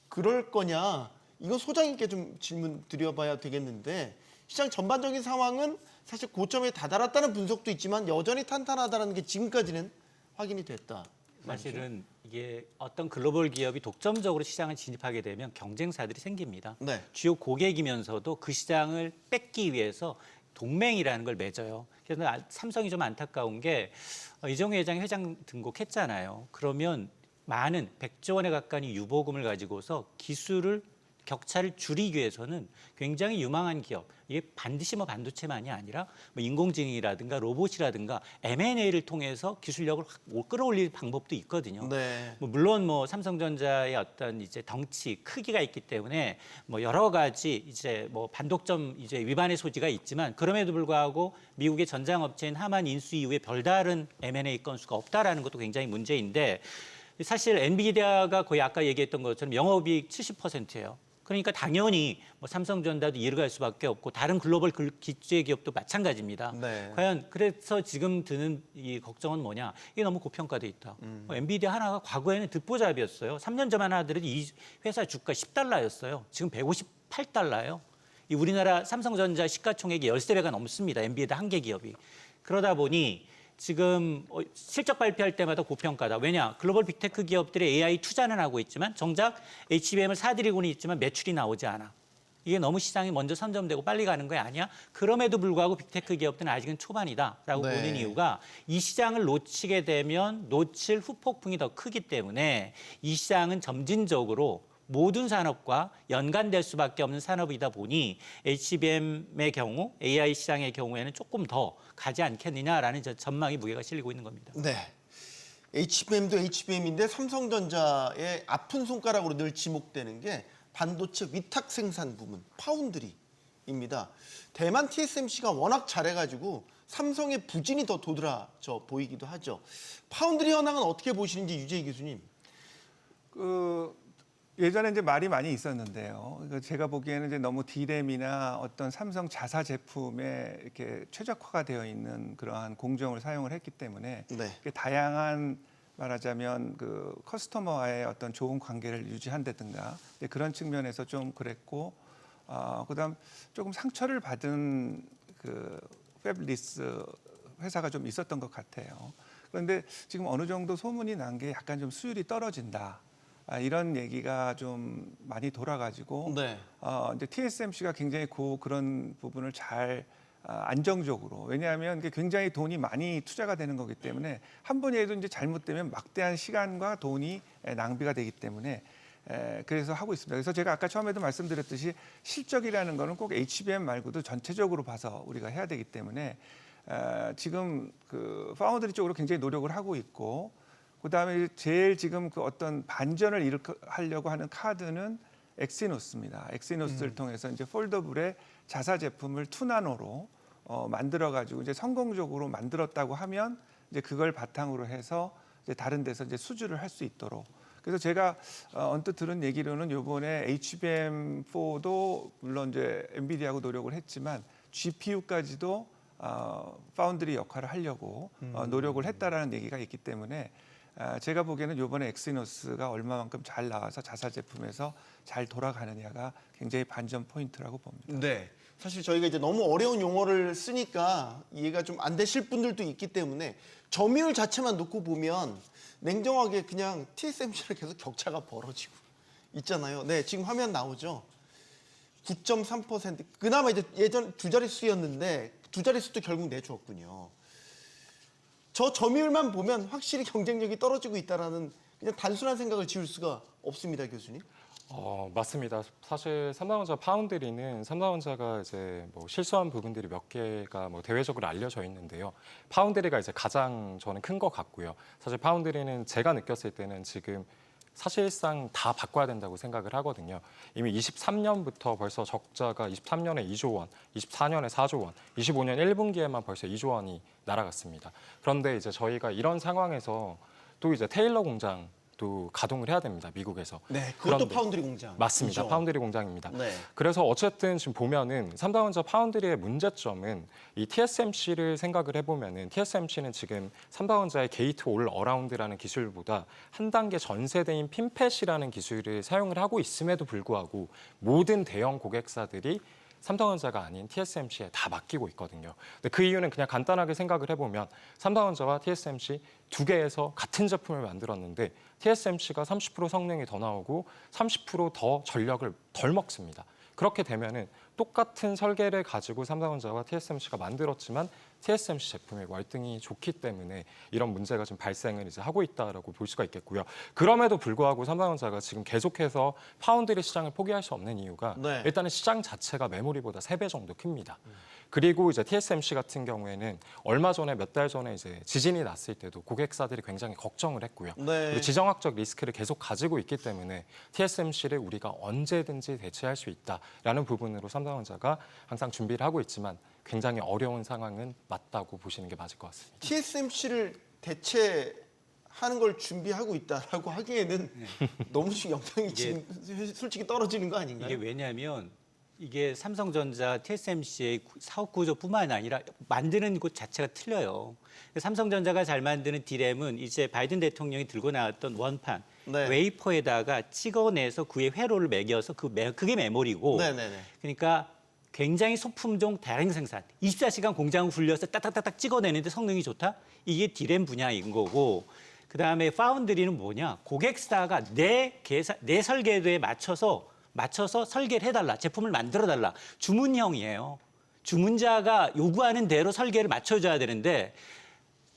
그럴 거냐? 이거 소장님께 좀 질문 드려봐야 되겠는데 시장 전반적인 상황은 사실 고점에 다다랐다는 분석도 있지만 여전히 탄탄하다는 게 지금까지는 확인이 됐다. 사실은 이게 어떤 글로벌 기업이 독점적으로 시장을 진입하게 되면 경쟁사들이 생깁니다. 네. 주요 고객이면서도 그 시장을 뺏기 위해서 동맹이라는 걸 맺어요. 그래서 삼성이 좀 안타까운 게 이정우 회장이 회장 등록했잖아요. 그러면 많은 100조 원에 가까운 유보금을 가지고서 기술을 격차를 줄이기 위해서는 굉장히 유망한 기업, 이게 반드시 뭐 반도체만이 아니라 뭐 인공지능이라든가 로봇이라든가 M&A를 통해서 기술력을 확 끌어올릴 방법도 있거든요. 네. 뭐 물론 뭐 삼성전자의 어떤 이제 덩치 크기가 있기 때문에 뭐 여러 가지 이제 뭐 반독점 이제 위반의 소지가 있지만 그럼에도 불구하고 미국의 전장업체인 하만 인수 이후에 별다른 M&A 건수가 없다라는 것도 굉장히 문제인데 사실 엔비디아가 거의 아까 얘기했던 것처럼 영업이익 70%예요. 그러니까 당연히 뭐 삼성전자도 이해를 갈 수밖에 없고 다른 글로벌 기재 기업도 마찬가지입니다. 네. 과연 그래서 지금 드는 이 걱정은 뭐냐? 이게 너무 고평가돼 있다. 엔비디아 하나가 과거에는 듣보잡이었어요. 3년 전만 하더라도 이 회사 주가 10달러였어요. 지금 158달러예요. 이 우리나라 삼성전자 시가총액이 13배가 넘습니다. 엔비디아 한 개 기업이. 그러다 보니 지금 실적 발표할 때마다 고평가다. 왜냐? 글로벌 빅테크 기업들이 AI 투자는 하고 있지만 정작 HBM을 사들이고는 있지만 매출이 나오지 않아. 이게 너무 시장이 먼저 선점되고 빨리 가는 거 아니야? 그럼에도 불구하고 빅테크 기업들은 아직은 초반이다라고 네. 보는 이유가 이 시장을 놓치게 되면 놓칠 후폭풍이 더 크기 때문에 이 시장은 점진적으로 모든 산업과 연관될 수밖에 없는 산업이다 보니 HBM의 경우, AI 시장의 경우에는 조금 더 가지 않겠느냐라는 전망이 무게가 실리고 있는 겁니다. 네. HBM도 HBM인데 삼성전자의 아픈 손가락으로 늘 지목되는 게 반도체 위탁 생산 부문, 파운드리입니다. 대만 TSMC가 워낙 잘해가지고 삼성의 부진이 더 도드라져 보이기도 하죠. 파운드리 현황은 어떻게 보시는지 유재희 교수님. 예전에 이제 말이 많이 있었는데요. 제가 보기에는 이제 너무 D램이나 어떤 삼성 자사 제품에 이렇게 최적화가 되어 있는 그러한 공정을 사용을 했기 때문에 네. 다양한 말하자면 그 커스터머와의 어떤 좋은 관계를 유지한다든가 그런 측면에서 좀 그랬고, 그다음 조금 상처를 받은 그 패블리스 회사가 좀 있었던 것 같아요. 그런데 지금 어느 정도 소문이 난 게 약간 좀 수율이 떨어진다. 이런 얘기가 좀 많이 돌아가지고 네. 이제 TSMC가 굉장히 그런 부분을 잘 안정적으로 왜냐하면 이게 굉장히 돈이 많이 투자가 되는 거기 때문에 한 번이라도 이제 잘못되면 막대한 시간과 돈이 낭비가 되기 때문에 그래서 하고 있습니다. 그래서 제가 아까 처음에도 말씀드렸듯이 실적이라는 거는 꼭 HBM 말고도 전체적으로 봐서 우리가 해야 되기 때문에 지금 그 파운드리 쪽으로 굉장히 노력을 하고 있고 그다음에 제일 지금 그 어떤 반전을 하려고 하는 카드는 엑시노스입니다. 엑시노스를 통해서 이제 폴더블의 자사 제품을 2나노로 만들어 가지고 이제 성공적으로 만들었다고 하면 이제 그걸 바탕으로 해서 이제 다른 데서 이제 수주를 할 수 있도록. 그래서 제가 언뜻 들은 얘기로는 이번에 HBM4도 물론 이제 엔비디아하고 노력을 했지만 GPU까지도 파운드리 역할을 하려고 노력을 했다라는 얘기가 있기 때문에 제가 보기에는 이번에 엑시노스가 얼마만큼 잘 나와서 자사 제품에서 잘 돌아가느냐가 굉장히 반전 포인트라고 봅니다. 네. 사실 저희가 이제 너무 어려운 용어를 쓰니까 이해가 좀 안 되실 분들도 있기 때문에 점유율 자체만 놓고 보면 냉정하게 그냥 TSMC를 계속 격차가 벌어지고 있잖아요. 네, 지금 화면 나오죠. 9.3%. 그나마 이제 예전 두 자릿수였는데 두 자릿수도 결국 내주었군요. 저 점유율만 보면 확실히 경쟁력이 떨어지고 있다라는 그냥 단순한 생각을 지울 수가 없습니다, 교수님. 맞습니다. 사실 삼성전자 파운드리는 삼성전자가 이제 뭐 실수한 부분들이 몇 개가 뭐 대외적으로 알려져 있는데요. 파운드리가 이제 가장 저는 큰 것 같고요. 사실 파운드리는 제가 느꼈을 때는 지금 사실상 다 바꿔야 된다고 생각을 하거든요. 이미 23년부터 벌써 적자가 23년에 2조 원, 24년에 4조 원, 25년 1분기에만 벌써 2조 원이 날아갔습니다. 그런데 이제 저희가 이런 상황에서 또 이제 테일러 공장 또 가동을 해야 됩니다. 미국에서. 네, 그것도 그런데- 파운드리 공장. 맞습니다. 파운드리 공장입니다. 네. 그래서 어쨌든 지금 보면은 삼성전자 파운드리의 문제점은 이 TSMC를 생각을 해보면은 TSMC는 지금 삼성전자의 게이트 올 어라운드라는 기술보다 한 단계 전 세대인 핀팻이라는 기술을 사용을 하고 있음에도 불구하고 모든 대형 고객사들이 삼성전자가 아닌 TSMC에 다 맡기고 있거든요. 근데 그 이유는 그냥 간단하게 생각을 해보면 삼성전자와 TSMC 두 개에서 같은 제품을 만들었는데 TSMC가 30% 성능이 더 나오고 30% 더 전력을 덜 먹습니다. 그렇게 되면은 똑같은 설계를 가지고 삼성전자와 TSMC가 만들었지만 TSMC 제품의 월등히 좋기 때문에 이런 문제가 좀 발생을 이제 하고 있다라고 볼 수가 있겠고요. 그럼에도 불구하고 삼성전자가 지금 계속해서 파운드리 시장을 포기할 수 없는 이유가 네. 일단은 시장 자체가 메모리보다 3배 정도 큽니다. 그리고 이제 TSMC 같은 경우에는 얼마 전에 몇 달 전에 이제 지진이 났을 때도 고객사들이 굉장히 걱정을 했고요. 네. 그리고 지정학적 리스크를 계속 가지고 있기 때문에 TSMC를 우리가 언제든지 대체할 수 있다라는 부분으로 삼성전자가 항상 준비를 하고 있지만 굉장히 어려운 상황은 맞다고 보시는 게 맞을 것 같습니다. TSMC를 대체하는 걸 준비하고 있다라고 하기에는 너무 지금 영향이 이게- 지금 솔직히 떨어지는 거 아닌가요? 이게 왜냐하면 이게 삼성전자 TSMC의 사업 구조뿐만 아니라 만드는 곳 자체가 틀려요. 삼성전자가 잘 만드는 D램은 이제 바이든 대통령이 들고 나왔던 원판 네. 웨이퍼에다가 찍어내서 그에 회로를 매겨서 그게 메모리고. 네네네. 그러니까 굉장히 소품종 대량 생산, 24시간 공장 굴려서 딱딱딱딱 찍어내는데 성능이 좋다? 이게 D램 분야인 거고. 그다음에 파운드리는 뭐냐? 고객사가 내 설계도에 맞춰서 설계를 해달라, 제품을 만들어달라. 주문형이에요. 주문자가 요구하는 대로 설계를 맞춰줘야 되는데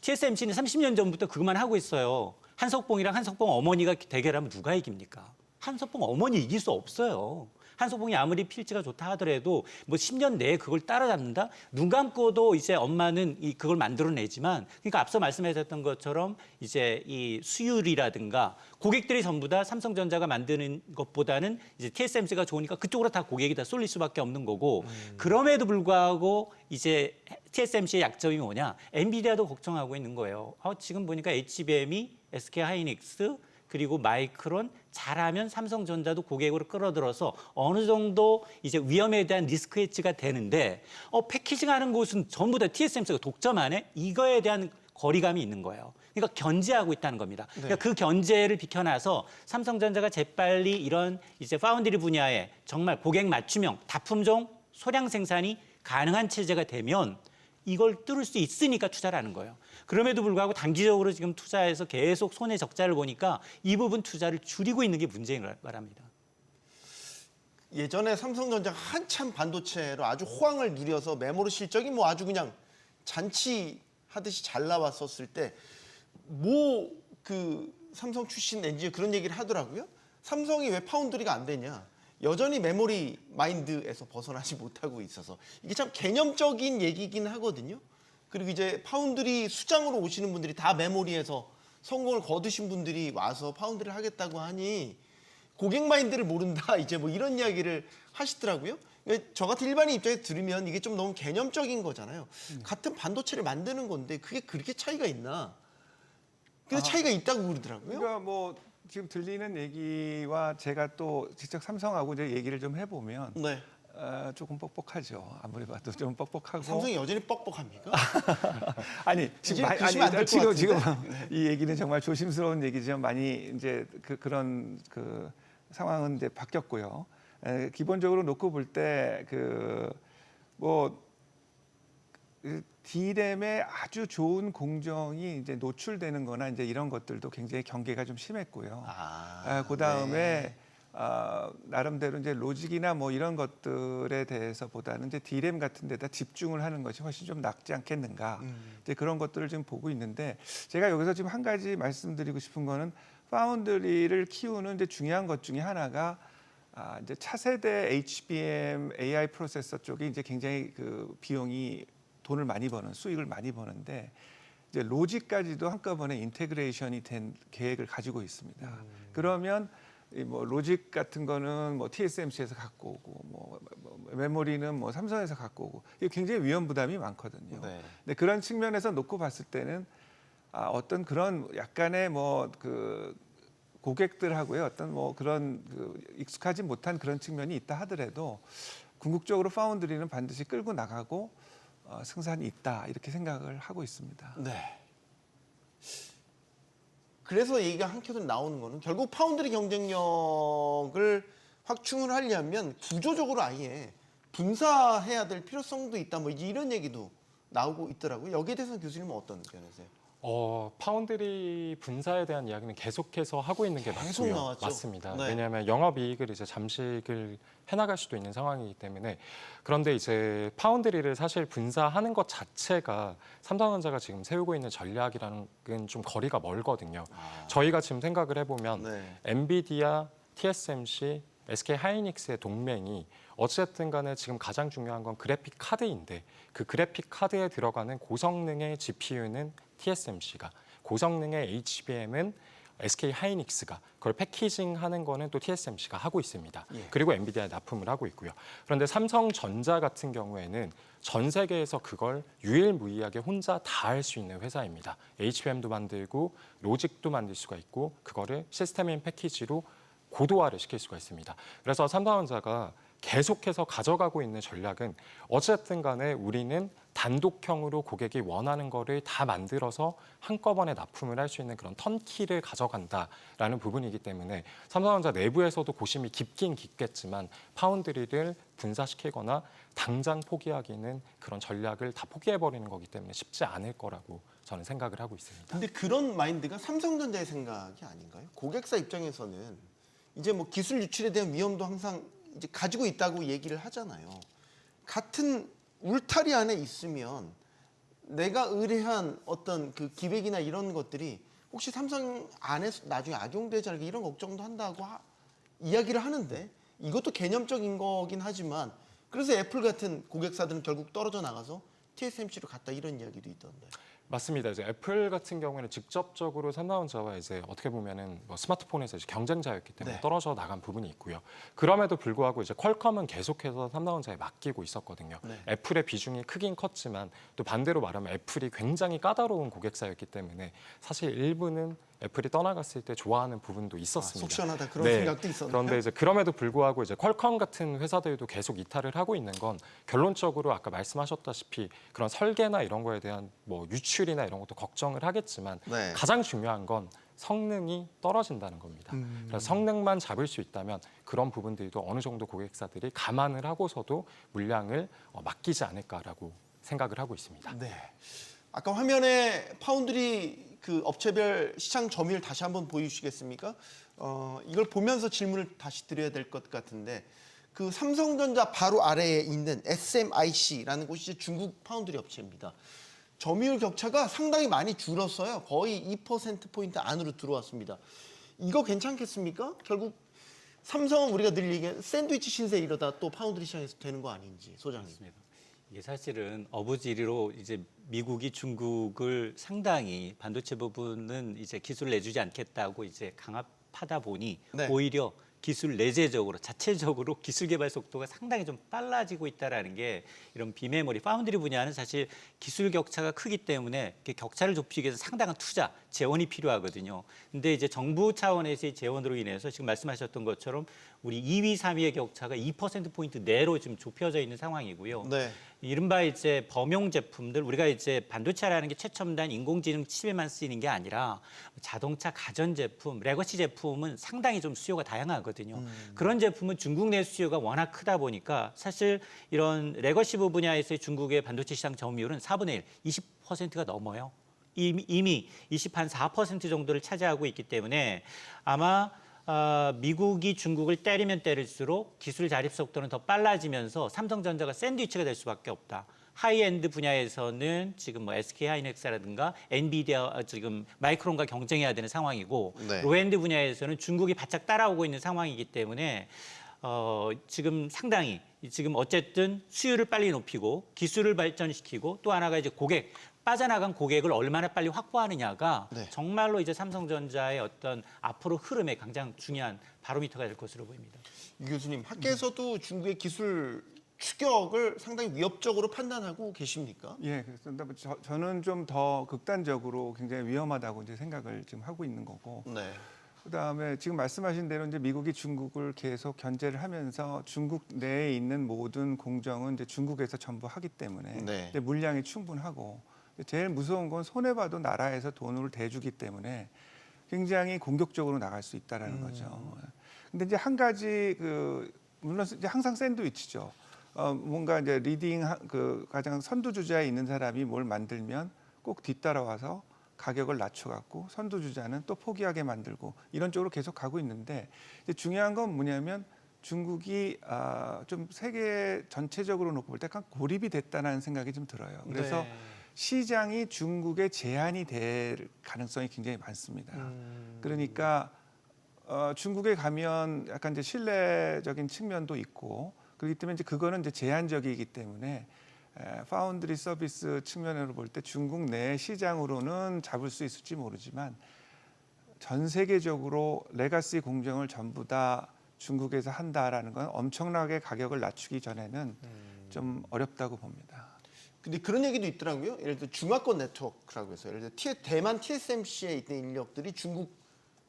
TSMC는 30년 전부터 그것만 하고 있어요. 한석봉이랑 한석봉 어머니가 대결하면 누가 이깁니까? 한석봉 어머니 이길 수 없어요. 한석봉이 아무리 필지가 좋다 하더라도 뭐 10년 내에 그걸 따라잡는다? 눈 감고도 이제 엄마는 그걸 만들어내지만, 그러니까 앞서 말씀하셨던 것처럼 이제 이 수율이라든가 고객들이 전부 다 삼성전자가 만드는 것보다는 이제 TSMC가 좋으니까 그쪽으로 다 고객이 다 쏠릴 수밖에 없는 거고. 그럼에도 불구하고 이제 TSMC의 약점이 뭐냐? 엔비디아도 걱정하고 있는 거예요. 지금 보니까 HBM이 SK 하이닉스 그리고 마이크론 잘하면 삼성전자도 고객으로 끌어들어서 어느 정도 이제 위험에 대한 리스크 해지가 되는데 패키징하는 곳은 전부 다 TSMC가 독점하네? 이거에 대한 거리감이 있는 거예요. 그러니까 견제하고 있다는 겁니다. 그러니까 그 견제를 비켜나서 삼성전자가 재빨리 이런 이제 파운드리 분야에 정말 고객 맞춤형, 다품종 소량 생산이 가능한 체제가 되면 이걸 뚫을 수 있으니까 투자를 하는 거예요. 그럼에도 불구하고 단기적으로 지금 투자해서 계속 손해 적자를 보니까 이 부분 투자를 줄이고 있는 게 문제인 걸 말합니다. 예전에 삼성전자가 한참 반도체로 아주 호황을 누려서 메모리 실적이 뭐 아주 그냥 잔치하듯이 잘 나왔었을 때 뭐 그 삼성 출신 엔지니어 그런 얘기를 하더라고요. 삼성이 왜 파운드리가 안 되냐? 여전히 메모리 마인드에서 벗어나지 못하고 있어서 이게 참 개념적인 얘기긴 하거든요. 그리고 이제 파운드리 수장으로 오시는 분들이 다 메모리에서 성공을 거두신 분들이 와서 파운드리를 하겠다고 하니 고객 마인드를 모른다 이제 뭐 이런 이야기를 하시더라고요. 저 같은 일반인 입장에서 들으면 이게 좀 너무 개념적인 거잖아요. 같은 반도체를 만드는 건데 그게 그렇게 차이가 있나? 근데 차이가 있다고 그러더라고요. 그러니까 뭐 지금 들리는 얘기와 제가 또 직접 삼성하고 이제 얘기를 좀 해보면 네. 조금 뻑뻑하죠. 아무리 봐도 좀 뻑뻑하고. 삼성이 여전히 뻑뻑합니까? 아니 이제 지금 드시면 안될것 지금 같은데. 이 얘기는 정말 조심스러운 얘기지만 많이 이제 그런 상황은 이제 바뀌었고요. 기본적으로 놓고 볼 때 뭐 D램의 아주 좋은 공정이 이제 노출되는 거나 이제 이런 것들도 굉장히 경계가 좀 심했고요. 그다음에 나름대로 이제 로직이나 뭐 이런 것들에 대해서보다는 이제 D램 같은 데다 집중을 하는 것이 훨씬 좀 낫지 않겠는가. 이제 그런 것들을 지금 보고 있는데 제가 여기서 지금 한 가지 말씀드리고 싶은 거는 파운드리를 키우는 이제 중요한 것 중에 하나가 이제 차세대 HBM AI 프로세서 쪽이 이제 굉장히 그 비용이 돈을 많이 버는 수익을 많이 버는데 이제 로직까지도 한꺼번에 인테그레이션이 된 계획을 가지고 있습니다. 그러면 뭐 로직 같은 거는 뭐 TSMC에서 갖고 오고 뭐 메모리는 뭐 삼성에서 갖고 오고 이게 굉장히 위험 부담이 많거든요. 네. 근데 그런 측면에서 놓고 봤을 때는 어떤 그런 약간의 뭐 고객들하고의 어떤 뭐 그런 익숙하지 못한 그런 측면이 있다 하더라도 궁극적으로 파운드리는 반드시 끌고 나가고 승산이 있다 이렇게 생각을 하고 있습니다. 네. 그래서 얘기가 한켠으로 나오는 거는 결국 파운드리 경쟁력을 확충을 하려면 구조적으로 아예 분사해야 될 필요성도 있다. 뭐 이런 얘기도 나오고 있더라고요. 여기에 대해서는 교수님은 어떤 의견이세요? 파운드리 분사에 대한 이야기는 계속해서 하고 있는 게 계속 맞고요. 나왔죠. 맞습니다. 네. 왜냐하면 영업이익을 이제 잠식을 해나갈 수도 있는 상황이기 때문에 그런데 이제 파운드리를 사실 분사하는 것 자체가 삼성전자가 지금 세우고 있는 전략이라는 건 좀 거리가 멀거든요. 저희가 지금 생각을 해보면 네. 엔비디아, TSMC, SK 하이닉스의 동맹이 어쨌든 간에 지금 가장 중요한 건 그래픽 카드인데 그 그래픽 카드에 들어가는 고성능의 GPU는 TSMC가, 고성능의 HBM은 SK 하이닉스가, 그걸 패키징하는 거는 또 TSMC가 하고 있습니다. 그리고 엔비디아에 납품을 하고 있고요. 그런데 삼성전자 같은 경우에는 전 세계에서 그걸 유일무이하게 혼자 다 할 수 있는 회사입니다. HBM도 만들고 로직도 만들 수가 있고 그거를 시스템인 패키지로 고도화를 시킬 수가 있습니다. 그래서 삼성전자가 계속해서 가져가고 있는 전략은 어쨌든 간에 우리는 단독형으로 고객이 원하는 거를 다 만들어서 한꺼번에 납품을 할 수 있는 그런 턴키를 가져간다라는 부분이기 때문에 삼성전자 내부에서도 고심이 깊긴 깊겠지만 파운드리를 분사시키거나 당장 포기하기는 그런 전략을 다 포기해버리는 거기 때문에 쉽지 않을 거라고 저는 생각을 하고 있습니다. 근데 그런 마인드가 삼성전자의 생각이 아닌가요? 고객사 입장에서는 이제 뭐 기술 유출에 대한 위험도 항상 이제 가지고 있다고 얘기를 하잖아요. 같은 울타리 안에 있으면 내가 의뢰한 어떤 그 기획이나 이런 것들이 혹시 삼성 안에서 나중에 악용되지 않을까 이런 걱정도 한다고 이야기를 하는데 이것도 개념적인 거긴 하지만 그래서 애플 같은 고객사들은 결국 떨어져 나가서 TSMC로 갔다 이런 이야기도 있던데. 맞습니다. 이제 애플 같은 경우에는 직접적으로 삼성전자와 이제 어떻게 보면은 뭐 스마트폰에서 이제 경쟁자였기 때문에 네. 떨어져 나간 부분이 있고요. 그럼에도 불구하고 이제 퀄컴은 계속해서 삼성전자에 맡기고 있었거든요. 네. 애플의 비중이 크긴 컸지만 또 반대로 말하면 애플이 굉장히 까다로운 고객사였기 때문에 사실 일부는 애플이 떠나갔을 때 좋아하는 부분도 있었습니다. 속 시원하다 그런 네. 생각도 있었나요? 그런데 이제 그럼에도 불구하고 이제 퀄컴 같은 회사들도 계속 이탈을 하고 있는 건 결론적으로 아까 말씀하셨다시피 그런 설계나 이런 거에 대한 뭐 유출이나 이런 것도 걱정을 하겠지만 네. 가장 중요한 건 성능이 떨어진다는 겁니다. 그래서 성능만 잡을 수 있다면 그런 부분들도 어느 정도 고객사들이 감안을 하고서도 물량을 맡기지 않을까라고 생각을 하고 있습니다. 네. 아까 화면에 파운드리 그 업체별 시장 점유율 다시 한번 보여주시겠습니까? 이걸 보면서 질문을 다시 드려야 될 것 같은데 그 삼성전자 바로 아래에 있는 SMIC라는 곳이 이제 중국 파운드리 업체입니다. 점유율 격차가 상당히 많이 줄었어요. 거의 2%포인트 안으로 들어왔습니다. 이거 괜찮겠습니까? 결국 삼성은 우리가 늘 얘기하는 샌드위치 신세 이러다 또 파운드리 시장에서 되는 거 아닌지, 소장님. 이게 사실은 어부지리로 이제 미국이 중국을 상당히 반도체 부분은 이제 기술 내주지 않겠다고 이제 강압하다 보니 네. 오히려 기술 내재적으로 자체적으로 기술 개발 속도가 상당히 좀 빨라지고 있다라는 게 이런 비메모리 파운드리 분야는 사실 기술 격차가 크기 때문에 이렇게 격차를 좁히기 위해서 상당한 투자 재원이 필요하거든요. 근데 이제 정부 차원에서의 재원으로 인해서 지금 말씀하셨던 것처럼 우리 2위, 3위의 격차가 2%포인트 내로 지금 좁혀져 있는 상황이고요. 네. 이른바 이제 범용 제품들 우리가 이제 반도체라는 게 최첨단 인공지능 칩에만 쓰이는 게 아니라 자동차 가전 제품, 레거시 제품은 상당히 좀 수요가 다양하거든요. 그런 제품은 중국 내 수요가 워낙 크다 보니까 사실 이런 레거시 분야에서의 중국의 반도체 시장 점유율은 4분의 1, 20%가 넘어요. 이미 24% 정도를 차지하고 있기 때문에 아마 미국이 중국을 때리면 때릴수록 기술 자립 속도는 더 빨라지면서 삼성전자가 샌드위치가 될 수밖에 없다. 하이엔드 분야에서는 지금 뭐 SK 하이닉스라든가 엔비디아 지금 마이크론과 경쟁해야 되는 상황이고 네. 로엔드 분야에서는 중국이 바짝 따라오고 있는 상황이기 때문에 지금 상당히 지금 어쨌든 수요를 빨리 높이고 기술을 발전시키고 또 하나가 이제 빠져나간 고객을 얼마나 빨리 확보하느냐가 네. 정말로 이제 삼성전자의 어떤 앞으로 흐름에 가장 중요한 바로미터가 될 것으로 보입니다. 유 교수님, 학계에서도 중국의 기술 추격을 상당히 위협적으로 판단하고 계십니까? 예, 그래서 저는 좀 더 극단적으로 굉장히 위험하다고 이제 생각을 지금 하고 있는 거고. 네. 그다음에 지금 말씀하신 대로 이제 미국이 중국을 계속 견제를 하면서 중국 내에 있는 모든 공정은 이제 중국에서 전부 하기 때문에 네. 이제 물량이 충분하고 제일 무서운 건 손해 봐도 나라에서 돈을 대주기 때문에 굉장히 공격적으로 나갈 수 있다라는 거죠. 근데 이제 한 가지 물론 이제 항상 샌드위치죠. 뭔가 이제 가장 선두주자에 있는 사람이 뭘 만들면 꼭 뒤따라와서 가격을 낮춰갖고 선두주자는 또 포기하게 만들고 이런 쪽으로 계속 가고 있는데 이제 중요한 건 뭐냐면 중국이 좀 세계 전체적으로 놓고 볼 때 약간 고립이 됐다는 생각이 좀 들어요. 그래서 네. 시장이 중국에 제한이 될 가능성이 굉장히 많습니다. 그러니까 중국에 가면 약간 이제 신뢰적인 측면도 있고 그렇기 때문에 이제 그거는 이제 제한적이기 때문에 파운드리 서비스 측면으로 볼 때 중국 내 시장으로는 잡을 수 있을지 모르지만 전 세계적으로 레가시 공정을 전부 다 중국에서 한다라는 건 엄청나게 가격을 낮추기 전에는 좀 어렵다고 봅니다. 근데 그런 얘기도 있더라고요. 예를 들어 중화권 네트워크라고 해서 예를 들어 대만 TSMC에 있는 인력들이 중국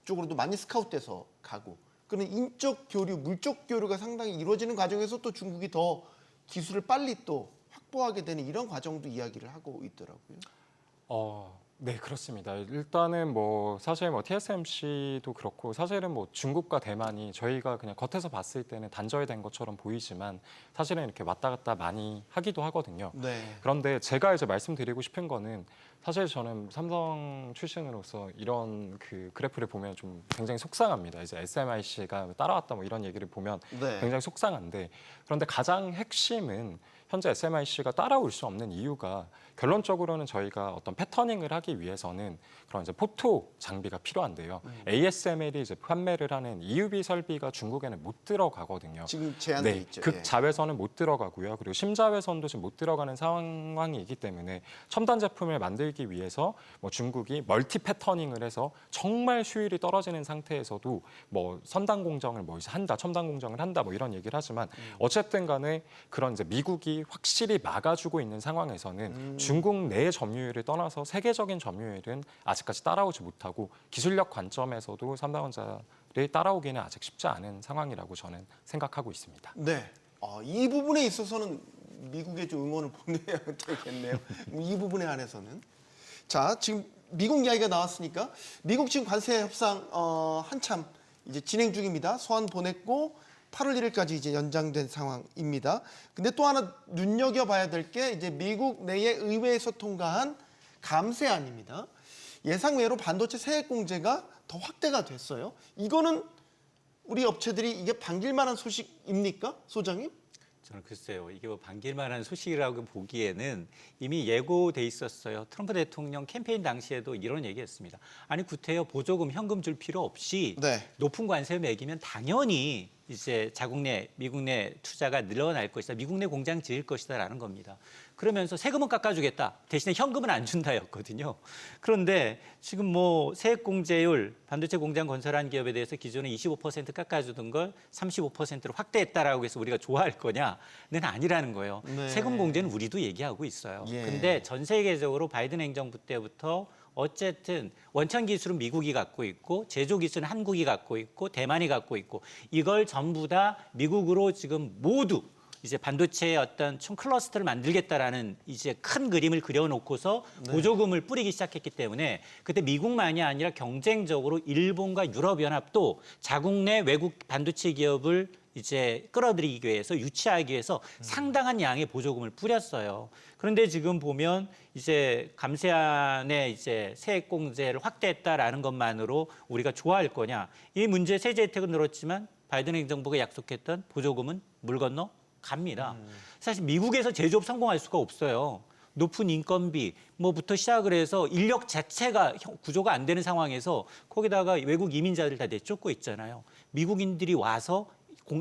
쪽으로도 많이 스카웃돼서 가고 그런 인적 교류, 물적 교류가 상당히 이루어지는 과정에서 또 중국이 더 기술을 빨리 또 확보하게 되는 이런 과정도 이야기를 하고 있더라고요. 네, 그렇습니다. 일단은 뭐 사실 뭐 TSMC도 그렇고 사실은 뭐 중국과 대만이 저희가 그냥 겉에서 봤을 때는 단절된 것처럼 보이지만 사실은 이렇게 왔다 갔다 많이 하기도 하거든요. 네. 그런데 제가 이제 말씀드리고 싶은 거는 사실 저는 삼성 출신으로서 이런 그 그래프를 보면 좀 굉장히 속상합니다. 이제 SMIC가 따라왔다 뭐 이런 얘기를 보면 네. 굉장히 속상한데 그런데 가장 핵심은 현재 SMIC가 따라올 수 없는 이유가 결론적으로는 저희가 어떤 패터닝을 하기 위해서는 그런 이제 포토 장비가 필요한데요. ASML이 이제 판매를 하는 EUV 설비가 중국에는 못 들어가거든요. 지금 제한돼 네, 있죠. 예. 극자외선은 못 들어가고요. 그리고 심자외선도 지금 못 들어가는 상황이기 때문에 첨단 제품을 만들기 위해서 뭐 중국이 멀티 패터닝을 해서 정말 효율이 떨어지는 상태에서도 뭐 선단 공정을 뭐 한다, 첨단 공정을 한다 뭐 이런 얘기를 하지만 어쨌든 간에 그런 이제 미국이 확실히 막아주고 있는 상황에서는 중국 내 점유율을 떠나서 세계적인 점유율은 아직까지 따라오지 못하고 기술력 관점에서도 삼성전자를 따라오기는 아직 쉽지 않은 상황이라고 저는 생각하고 있습니다. 네. 이 부분에 있어서는 미국에 좀 응원을 보내야 되겠네요. 이 부분에 한해서는. 자, 지금 미국 이야기가 나왔으니까 미국 지금 관세 협상 한참 이제 진행 중입니다. 소환 보냈고 8월 1일까지 이제 연장된 상황입니다. 근데 또 하나 눈여겨봐야 될 게 이제 미국 내의 의회에서 통과한 감세안입니다. 예상외로 반도체 세액 공제가 더 확대가 됐어요. 이거는 우리 업체들이 이게 반길 만한 소식입니까, 소장님? 저는 글쎄요, 이게 뭐 반길 만한 소식이라고 보기에는 이미 예고돼 있었어요. 트럼프 대통령 캠페인 당시에도 이런 얘기했습니다. 아니 구태여 보조금 현금 줄 필요 없이 네. 높은 관세 매기면 당연히 이제 자국 내 미국 내 투자가 늘어날 것이다. 미국 내 공장 지을 것이다라는 겁니다. 그러면서 세금은 깎아주겠다. 대신에 현금은 안 준다였거든요. 그런데 지금 뭐 세액 공제율 반도체 공장 건설한 기업에 대해서 기존에 25% 깎아주던 걸 35%로 확대했다라고 해서 우리가 좋아할 거냐는 아니라는 거예요. 네. 세금 공제는 우리도 얘기하고 있어요. 예. 근데 전 세계적으로 바이든 행정부 때부터 어쨌든 원천 기술은 미국이 갖고 있고 제조 기술은 한국이 갖고 있고 대만이 갖고 있고 이걸 전부 다 미국으로 지금 모두 이제 반도체의 어떤 총 클러스터를 만들겠다라는 이제 큰 그림을 그려놓고서 보조금을 뿌리기 시작했기 때문에 그때 미국만이 아니라 경쟁적으로 일본과 유럽연합도 자국 내 외국 반도체 기업을 이제 끌어들이기 위해서 유치하기 위해서 상당한 양의 보조금을 뿌렸어요. 그런데 지금 보면 이제 감세안의 이제 세액 공제를 확대했다라는 것만으로 우리가 좋아할 거냐? 이 문제 세제 혜택은 늘었지만 바이든 행정부가 약속했던 보조금은 물 건너 갑니다. 사실 미국에서 제조업 성공할 수가 없어요. 높은 인건비 뭐부터 시작을 해서 인력 자체가 구조가 안 되는 상황에서 거기다가 외국 이민자들 다 내쫓고 있잖아요. 미국인들이 와서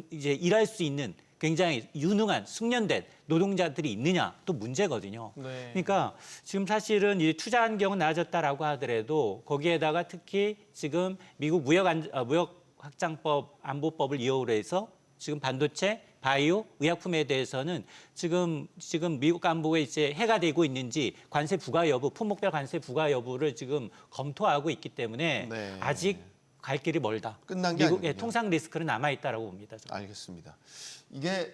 이제 일할 수 있는 굉장히 유능한 숙련된 노동자들이 있느냐 또 문제거든요. 네. 그러니까 지금 사실은 이 투자 환경은 나아졌다라고 하더라도 거기에다가 특히 지금 미국 무역 확장법 안보법을 이용으로 해서 지금 반도체, 바이오, 의약품에 대해서는 지금 미국 안보에 이제 해가 되고 있는지 관세 부과 여부, 품목별 관세 부과 여부를 지금 검토하고 있기 때문에 네. 아직 갈 길이 멀다. 끝난 게 미국의 아니군요. 통상 리스크는 남아 있다라고 봅니다. 저는. 알겠습니다. 이게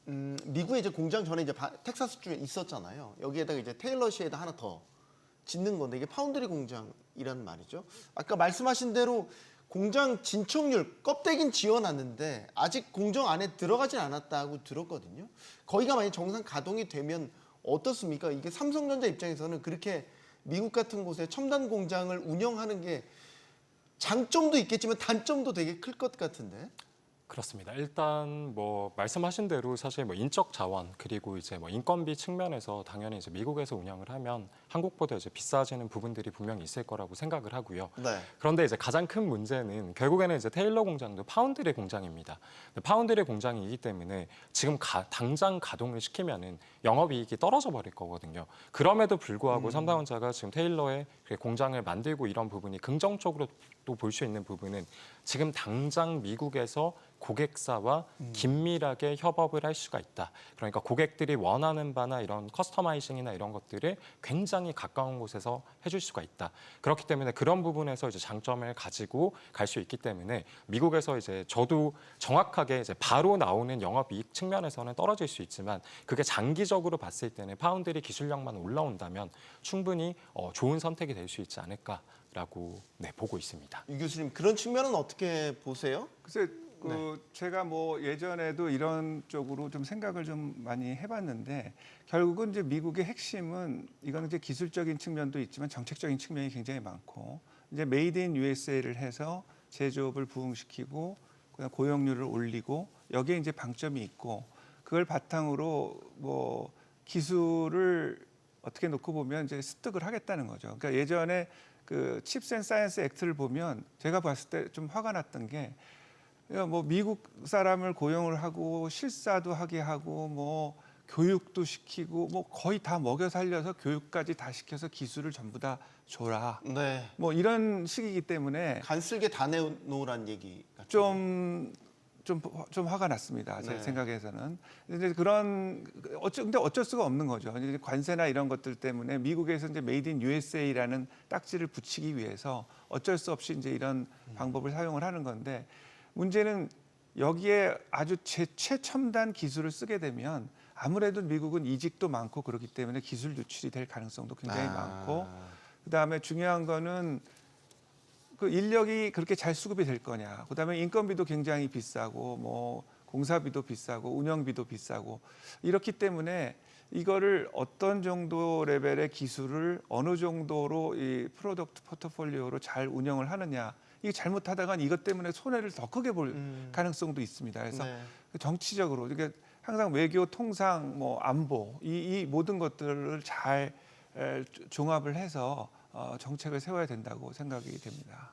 미국에 이제 공장 전에 이제 텍사스주에 있었잖아요. 여기에다가 이제 테일러시에다 하나 더 짓는 건데 이게 파운드리 공장이란 말이죠. 아까 말씀하신 대로 공장 진척률 껍데기는 지어놨는데 아직 공정 안에 들어가진 않았다고 들었거든요. 거기가 만약 정상 가동이 되면 어떻습니까? 이게 삼성전자 입장에서는 그렇게 미국 같은 곳에 첨단 공장을 운영하는 게 장점도 있겠지만 단점도 되게 클 것 같은데. 그렇습니다. 일단 뭐 말씀하신 대로 사실 뭐 인적 자원 그리고 이제 뭐 인건비 측면에서 당연히 이제 미국에서 운영을 하면 한국보다 이제 비싸지는 부분들이 분명히 있을 거라고 생각을 하고요. 네. 그런데 이제 가장 큰 문제는 결국에는 이제 테일러 공장도 파운드리 공장입니다. 파운드리 공장이기 때문에 지금 당장 가동을 시키면은 영업이익이 떨어져 버릴 거거든요. 그럼에도 불구하고 삼성전자가 지금 테일러의 공장을 만들고 이런 부분이 긍정적으로 또 볼 수 있는 부분은 지금 당장 미국에서 고객사와 긴밀하게 협업을 할 수가 있다. 그러니까 고객들이 원하는 바나 이런 커스터마이징이나 이런 것들을 굉장히 가까운 곳에서 해줄 수가 있다. 그렇기 때문에 그런 부분에서 이제 장점을 가지고 갈 수 있기 때문에 미국에서 이제 저도 정확하게 이제 바로 나오는 영업이익 측면에서는 떨어질 수 있지만 그게 장기적으로 봤을 때는 파운드리 기술력만 올라온다면 충분히 좋은 선택이 될 수 있지 않을까라고 보고 있습니다. 유 교수님 그런 측면은 어떻게 보세요? 글쎄, 제가 뭐 예전에도 이런 쪽으로 좀 생각을 좀 많이 해봤는데 결국은 이제 미국의 핵심은 이거는 이제 기술적인 측면도 있지만 정책적인 측면이 굉장히 많고 이제 메이드 인 USA를 해서 제조업을 부흥시키고 그다음 고용률을 올리고 여기에 이제 방점이 있고 그걸 바탕으로 뭐 기술을 어떻게 놓고 보면 이제 습득을 하겠다는 거죠. 그러니까 예전에 그 칩스 앤 사이언스 액트를 보면 제가 봤을 때 좀 화가 났던 게 뭐 미국 사람을 고용을 하고 실사도 하게 하고 뭐 교육도 시키고 뭐 거의 다 먹여 살려서 교육까지 다 시켜서 기술을 전부 다 줘라. 네. 뭐 이런 식이기 때문에 간쓸게 다 내놓으란 얘기 같은데. 좀 화가 났습니다. 제 네. 생각에서는. 근데 근데 어쩔 수가 없는 거죠. 이제 관세나 이런 것들 때문에 미국에서 이제 메이드 인 USA라는 딱지를 붙이기 위해서 어쩔 수 없이 이제 이런 방법을 사용을 하는 건데 문제는 여기에 아주 최첨단 기술을 쓰게 되면 아무래도 미국은 이직도 많고 그렇기 때문에 기술 유출이 될 가능성도 굉장히 많고 그다음에 중요한 거는 그 인력이 그렇게 잘 수급이 될 거냐. 그다음에 인건비도 굉장히 비싸고 뭐 공사비도 비싸고 운영비도 비싸고 이렇기 때문에 이거를 어떤 정도 레벨의 기술을 어느 정도로 이 프로덕트 포트폴리오로 잘 운영을 하느냐. 이게 잘못하다간 이것 때문에 손해를 더 크게 볼 가능성도 있습니다. 그래서 네. 정치적으로 이게 항상 외교, 통상, 뭐 안보 이 모든 것들을 잘 종합을 해서 정책을 세워야 된다고 생각이 됩니다.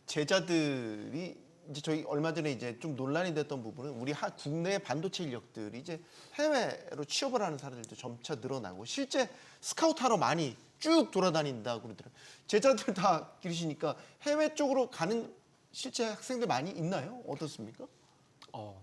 제자들이 이제 저희 얼마 전에 이제 좀 논란이 됐던 부분은 우리 국내 반도체 인력들이 이제 해외로 취업을 하는 사람들도 점차 늘어나고 실제 스카우트하러 많이 쭉 돌아다닌다고 그러더라고요. 제자들 다 기르시니까 해외 쪽으로 가는 실제 학생들 많이 있나요? 어떻습니까?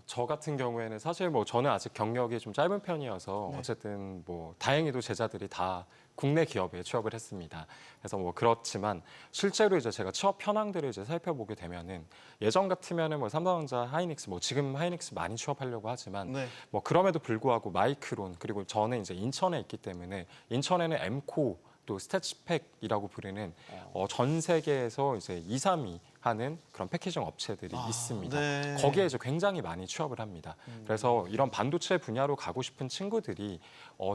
저 같은 경우에는 사실 뭐 저는 아직 경력이 좀 짧은 편이어서 네. 어쨌든 뭐 다행히도 제자들이 다 국내 기업에 취업을 했습니다. 그래서 뭐 그렇지만 실제로 이제 제가 취업 현황들을 이제 살펴보게 되면은 예전 같으면은 뭐 삼성전자, 하이닉스 뭐 지금 하이닉스 많이 취업하려고 하지만 네. 뭐 그럼에도 불구하고 마이크론 그리고 저는 이제 인천에 있기 때문에 인천에는 엠코 또 스태치팩이라고 부르는 전 세계에서 이제 2, 3위 하는 그런 패키징 업체들이 있습니다. 네. 거기에 이제 굉장히 많이 취업을 합니다. 그래서 이런 반도체 분야로 가고 싶은 친구들이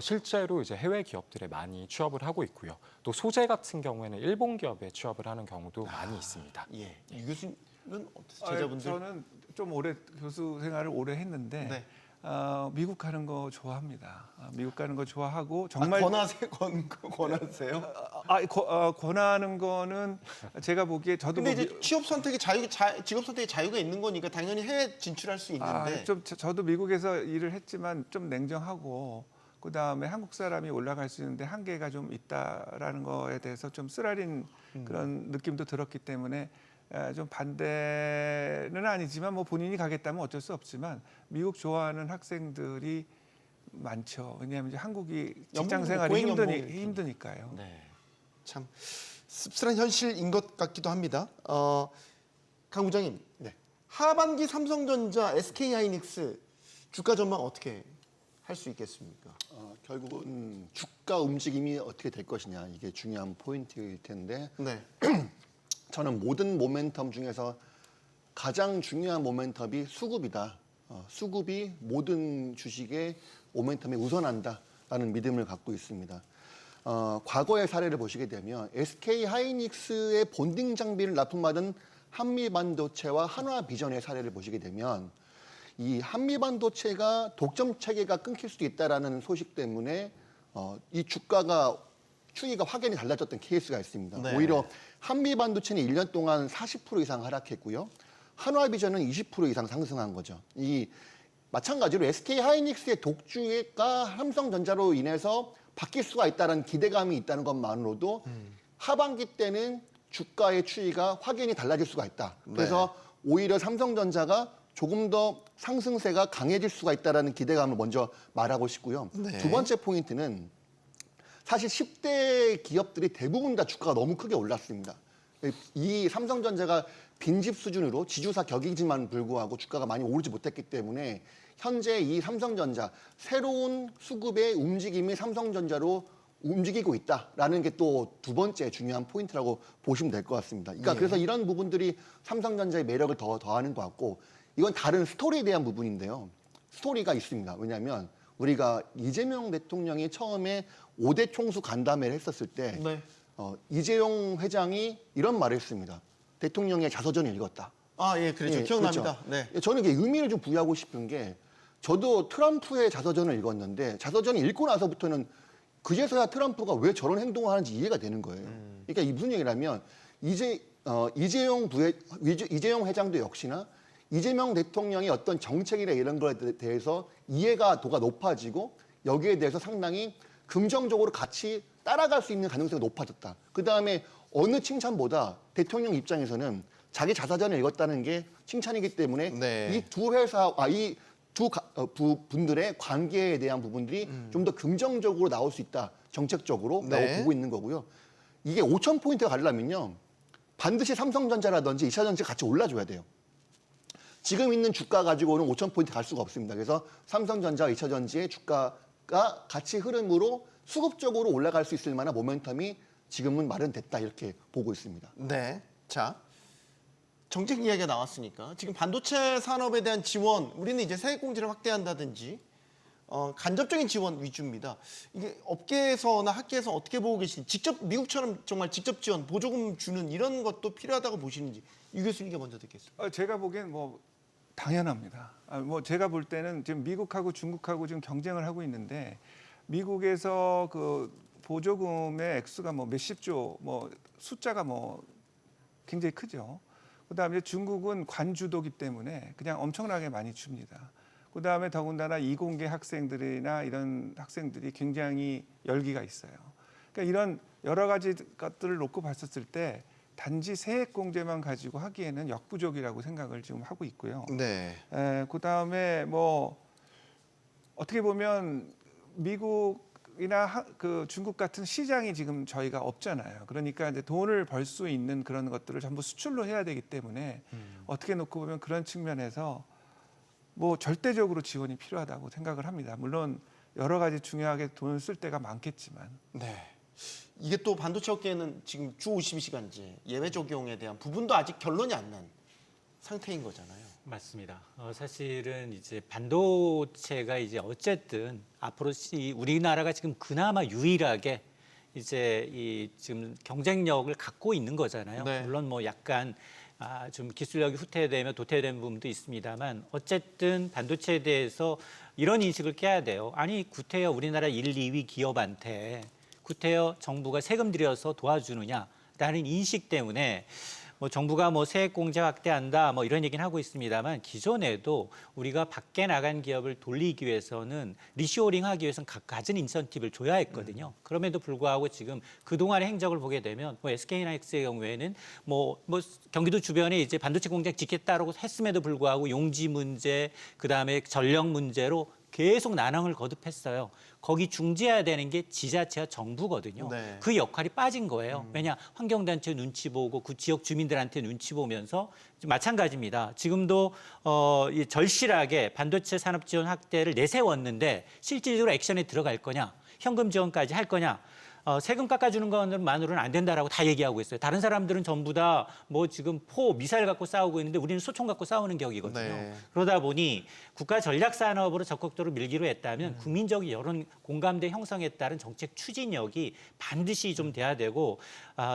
실제로 이제 해외 기업들에 많이 취업을 하고 있고요. 또 소재 같은 경우에는 일본 기업에 취업을 하는 경우도 많이 있습니다. 예. 이 교수님은 어떠세요? 제자분들? 저는 좀 오래 교수 생활을 오래 했는데 네. 미국 가는 거 좋아합니다. 미국 가는 거 좋아하고 정말 권하세요? 권하는 거는 제가 보기에 저도 근데 뭐 이제 취업 선택의 직업 선택의 자유가 있는 거니까 당연히 해외 진출할 수 있는데. 좀 저도 미국에서 일을 했지만 좀 냉정하고 그다음에 한국 사람이 올라갈 수 있는데 한계가 좀 있다라는 거에 대해서 좀 쓰라린 그런 느낌도 들었기 때문에 좀 반대는 아니지만 뭐 본인이 가겠다면 어쩔 수 없지만 미국 좋아하는 학생들이 많죠. 왜냐하면 이제 한국이 직장 연봉, 생활이 고액 연봉이 힘드니까요. 네. 참 씁쓸한 현실인 것 같기도 합니다. 강 부장님, 네. 하반기 삼성전자, SK하이닉스 주가 전망 어떻게 할 수 있겠습니까? 결국은 주가 움직임이 어떻게 될 것이냐 이게 중요한 포인트일 텐데 네. 저는 모든 모멘텀 중에서 가장 중요한 모멘텀이 수급이다. 수급이 모든 주식의 모멘텀에 우선한다라는 믿음을 갖고 있습니다. 과거의 사례를 보시게 되면 SK 하이닉스의 본딩 장비를 납품받은 한미반도체와 한화비전의 사례를 보시게 되면 이 한미반도체가 독점 체계가 끊길 수도 있다라는 소식 때문에 이 주가가 추이가 확연히 달라졌던 케이스가 있습니다. 네. 오히려 한미반도체는 1년 동안 40% 이상 하락했고요. 한화비전은 20% 이상 상승한 거죠. 이 마찬가지로 SK 하이닉스의 독주가 삼성전자로 인해서 바뀔 수가 있다는 기대감이 있다는 것만으로도 하반기 때는 주가의 추이가 확연히 달라질 수가 있다. 그래서 오히려 삼성전자가 조금 더 상승세가 강해질 수가 있다는 기대감을 먼저 말하고 싶고요. 네. 두 번째 포인트는 사실 10대 기업들이 대부분 다 주가가 너무 크게 올랐습니다. 이 삼성전자가 빈집 수준으로 지주사 격이지만 불구하고 주가가 많이 오르지 못했기 때문에 현재 이 삼성전자 새로운 수급의 움직임이 삼성전자로 움직이고 있다라는 게 또 두 번째 중요한 포인트라고 보시면 될 것 같습니다. 그러니까 그래서 이런 부분들이 삼성전자의 매력을 더하는 것 같고 이건 다른 스토리에 대한 부분인데요. 스토리가 있습니다. 왜냐하면 우리가 이재명 대통령이 처음에 5대 총수 간담회를 했었을 때 네. 이재용 회장이 이런 말을 했습니다. 대통령의 자서전을 읽었다. 예, 그렇죠. 예, 기억납니다. 그렇죠. 네. 저는 이게 의미를 좀 부여하고 싶은 게 저도 트럼프의 자서전을 읽었는데 자서전을 읽고 나서부터는 그제서야 트럼프가 왜 저런 행동을 하는지 이해가 되는 거예요. 그러니까 이 무슨 얘기냐면 이재용 회장도 역시나 이재명 대통령의 어떤 정책이나 이런 거에 대해서 이해도가 높아지고 여기에 대해서 상당히 긍정적으로 같이 따라갈 수 있는 가능성이 높아졌다. 그다음에 어느 칭찬보다 대통령 입장에서는 자기 자서전을 읽었다는 게 칭찬이기 때문에 네. 이 두 회사, 이 두 분들의 관계에 대한 부분들이 좀 더 긍정적으로 나올 수 있다. 정책적으로 네. 라고 보고 있는 거고요. 이게 5,000포인트가 가려면요. 반드시 삼성전자라든지 2차전지 같이 올라줘야 돼요. 지금 있는 주가 가지고는 5,000포인트 갈 수가 없습니다. 그래서 삼성전자, 2차전지의 주가가 같이 흐름으로 수급적으로 올라갈 수 있을 만한 모멘텀이 지금은 마련됐다 이렇게 보고 있습니다. 네. 자, 정책 이야기가 나왔으니까 지금 반도체 산업에 대한 지원, 우리는 이제 세액공제를 확대한다든지 간접적인 지원 위주입니다. 이게 업계에서나 학계에서 어떻게 보고 계신지, 직접 미국처럼 정말 직접 지원, 보조금 주는 이런 것도 필요하다고 보시는지 유 교수님께 먼저 듣겠습니다. 제가 보기엔 뭐 당연합니다. 뭐 제가 볼 때는 지금 미국하고 중국하고 지금 경쟁을 하고 있는데 미국에서 그 보조금의 액수가 뭐 몇십조, 뭐 숫자가 뭐 굉장히 크죠. 그다음에 중국은 관주도기 때문에 그냥 엄청나게 많이 줍니다. 그다음에 더군다나 이공계 학생들이나 이런 학생들이 굉장히 열기가 있어요. 그러니까 이런 여러 가지 것들을 놓고 봤었을 때 단지 세액공제만 가지고 하기에는 역부족이라고 생각을 지금 하고 있고요. 네. 그다음에 뭐 어떻게 보면 미국이나 그 중국 같은 시장이 지금 저희가 없잖아요. 그러니까 이제 돈을 벌 수 있는 그런 것들을 전부 수출로 해야 되기 때문에 어떻게 놓고 보면 그런 측면에서 뭐 절대적으로 지원이 필요하다고 생각을 합니다. 물론 여러 가지 중요하게 돈을 쓸 때가 많겠지만. 네. 이게 또 반도체 업계에는 지금 주 52시간제 예외 적용에 대한 부분도 아직 결론이 안 난 상태인 거잖아요. 맞습니다. 사실은 이제 반도체가 이제 어쨌든 앞으로 우리나라가 지금 그나마 유일하게 이제 이 지금 경쟁력을 갖고 있는 거잖아요. 네. 물론 뭐 약간 좀 기술력이 후퇴되며 도태된 부분도 있습니다만 어쨌든 반도체에 대해서 이런 인식을 깨야 돼요. 아니 구태여 우리나라 1, 2위 기업한테 구태여 정부가 세금 들여서 도와주느냐라는 인식 때문에 뭐 정부가 뭐 세액 공제 확대한다 뭐 이런 얘기는 하고 있습니다만 기존에도 우리가 밖에 나간 기업을 돌리기 위해서는 리쇼어링 하기 위해서는 가진 인센티브를 줘야 했거든요. 그럼에도 불구하고 지금 그동안의 행적을 보게 되면 뭐 SK하이닉스의 경우에는 뭐 경기도 주변에 이제 반도체 공장 짓겠다라고 했음에도 불구하고 용지 문제, 그다음에 전력 문제로 계속 난항을 거듭했어요. 거기 중재해야 되는 게 지자체와 정부거든요. 네. 그 역할이 빠진 거예요. 왜냐 환경단체 눈치 보고 그 지역 주민들한테 눈치 보면서 마찬가지입니다. 지금도 이 절실하게 반도체 산업 지원 확대를 내세웠는데 실질적으로 액션에 들어갈 거냐, 현금 지원까지 할 거냐. 세금 깎아주는 것만으로는 안 된다라고 다 얘기하고 있어요. 다른 사람들은 전부 다 뭐 지금 미사일 갖고 싸우고 있는데 우리는 소총 갖고 싸우는 격이거든요. 네. 그러다 보니 국가 전략 산업으로 적극적으로 밀기로 했다면 국민적 여론 공감대 형성에 따른 정책 추진력이 반드시 좀 돼야 되고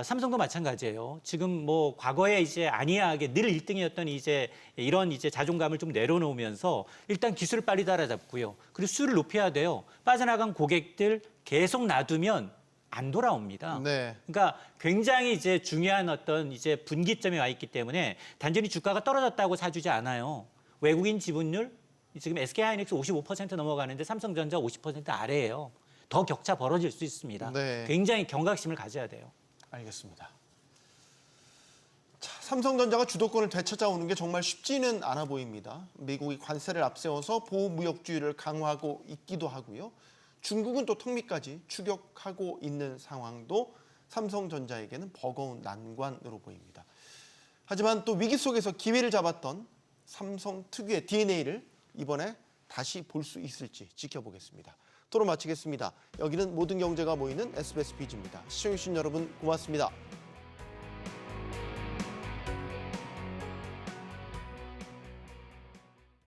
삼성도 마찬가지예요. 지금 뭐 과거에 이제 안이하게 늘 1등이었던 이제 이런 이제 자존감을 좀 내려놓으면서 일단 기술을 빨리 따라잡고요. 그리고 수율을 높여야 돼요. 빠져나간 고객들 계속 놔두면 안 돌아옵니다. 네. 그러니까 굉장히 이제 중요한 어떤 이제 분기점에 와 있기 때문에 단순히 주가가 떨어졌다고 사주지 않아요. 외국인 지분율 지금 SK하이닉스 55% 넘어가는데 삼성전자 50% 아래예요. 더 격차 벌어질 수 있습니다. 네. 굉장히 경각심을 가져야 돼요. 알겠습니다. 자, 삼성전자가 주도권을 되찾아오는 게 정말 쉽지는 않아 보입니다. 미국이 관세를 앞세워서 보호무역주의를 강화하고 있기도 하고요. 중국은 또 턱밑까지 추격하고 있는 상황도 삼성전자에게는 버거운 난관으로 보입니다. 하지만 또 위기 속에서 기회를 잡았던 삼성 특유의 DNA를 이번에 다시 볼 수 있을지 지켜보겠습니다. 토론 마치겠습니다. 여기는 모든 경제가 모이는 SBS 비즈입니다. 시청해주신 여러분 고맙습니다.